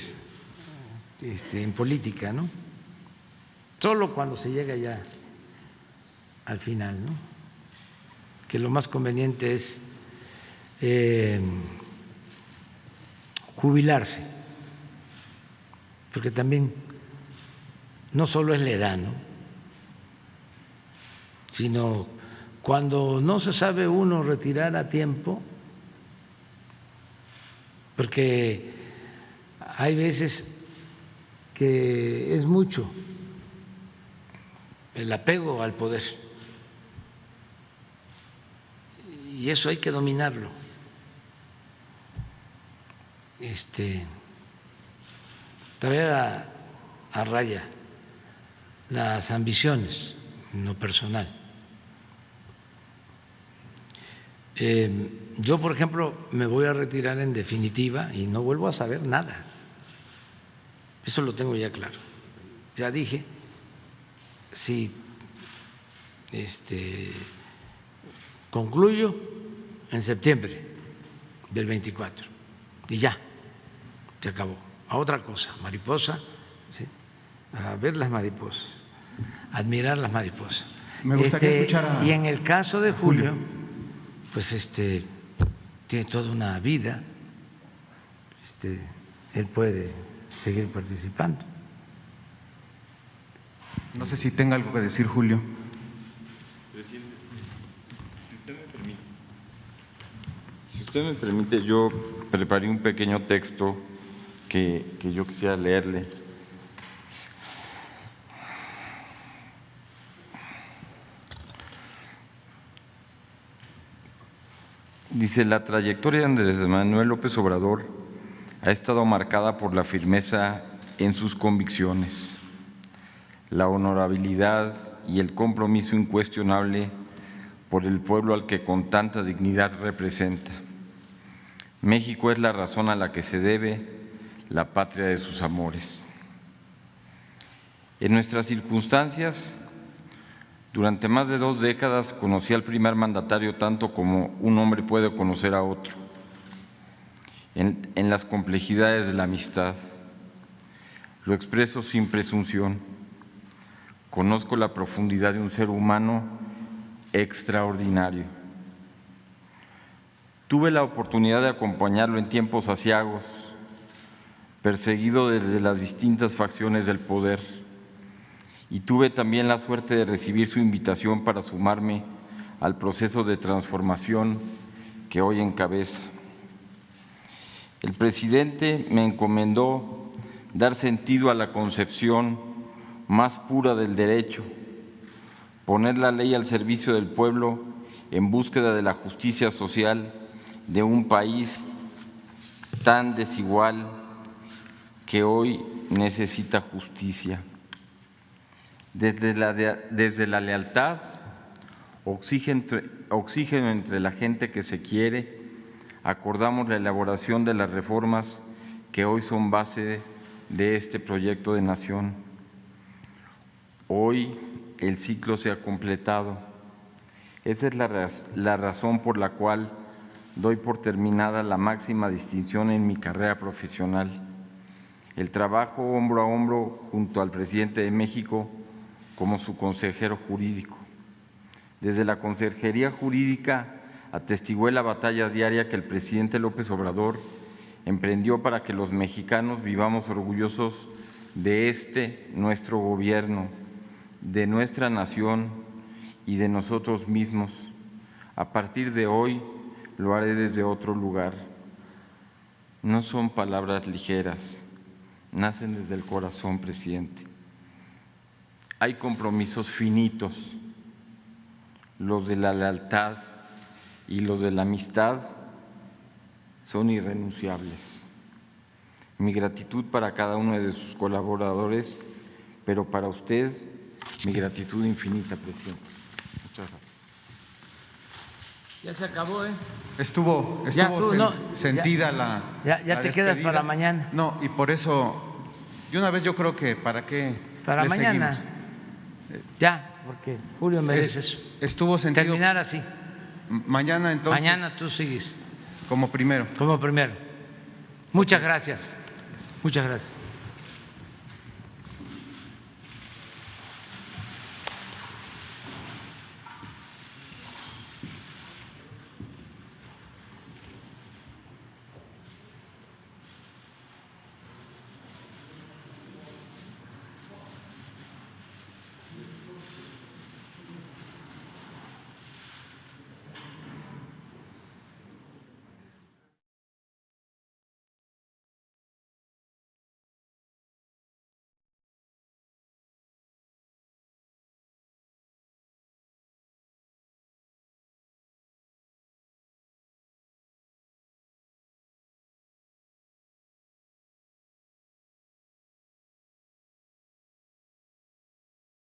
en política, ¿no? Solo cuando se llega ya al final, ¿no? Que lo más conveniente es jubilarse, porque también no solo es la edad, ¿no? Sino cuando no se sabe uno retirar a tiempo, porque hay veces que es mucho el apego al poder y eso hay que dominarlo. Traer a raya las ambiciones en lo personal. Yo, por ejemplo, me voy a retirar en definitiva y no vuelvo a saber nada. Eso lo tengo ya claro. Ya dije, si concluyo en septiembre del 24 y ya, se acabó. A otra cosa, mariposa, ¿sí? A ver las mariposas, admirar las mariposas. Me gustaría escuchar a... Y en el caso de Julio, pues tiene toda una vida, él puede seguir participando. No sé si tenga algo que decir, Julio. Presidente, si usted me permite, yo preparé un pequeño texto que yo quisiera leerle. Dice: la trayectoria de Andrés Manuel López Obrador ha estado marcada por la firmeza en sus convicciones, la honorabilidad y el compromiso incuestionable por el pueblo al que con tanta dignidad representa. México es la razón a la que se debe la patria de sus amores. En nuestras circunstancias, durante más de 2 décadas conocí al primer mandatario tanto como un hombre puede conocer a otro, en las complejidades de la amistad. Lo expreso sin presunción. Conozco la profundidad de un ser humano extraordinario. Tuve la oportunidad de acompañarlo en tiempos aciagos, perseguido desde las distintas facciones del poder, y tuve también la suerte de recibir su invitación para sumarme al proceso de transformación que hoy encabeza. El presidente me encomendó dar sentido a la concepción más pura del derecho, poner la ley al servicio del pueblo en búsqueda de la justicia social de un país tan desigual que hoy necesita justicia. Desde la lealtad, oxígeno entre la gente que se quiere, acordamos la elaboración de las reformas que hoy son base de este proyecto de nación. Hoy el ciclo se ha completado. Esa es la razón por la cual doy por terminada la máxima distinción en mi carrera profesional: el trabajo hombro a hombro junto al presidente de México como su consejero jurídico. Desde la Consejería Jurídica atestigué la batalla diaria que el presidente López Obrador emprendió para que los mexicanos vivamos orgullosos de nuestro gobierno, de nuestra nación y de nosotros mismos. A partir de hoy lo haré desde otro lugar. No son palabras ligeras, nacen desde el corazón, presidente. Hay compromisos finitos, los de la lealtad y los de la amistad son irrenunciables. Mi gratitud para cada uno de sus colaboradores, pero para usted, mi gratitud infinita, presidente. Muchas gracias. Ya se acabó, ¿eh? Estuvo sentida la Ya te despedida. quedas para mañana. No, y por eso, de una vez yo creo que ¿para qué? Para le mañana. seguimos? Ya, porque Julio merece eso. Estuvo sentido. Terminar así. Mañana entonces. Mañana tú sigues. Como primero. Como primero. Muchas gracias. Muchas gracias.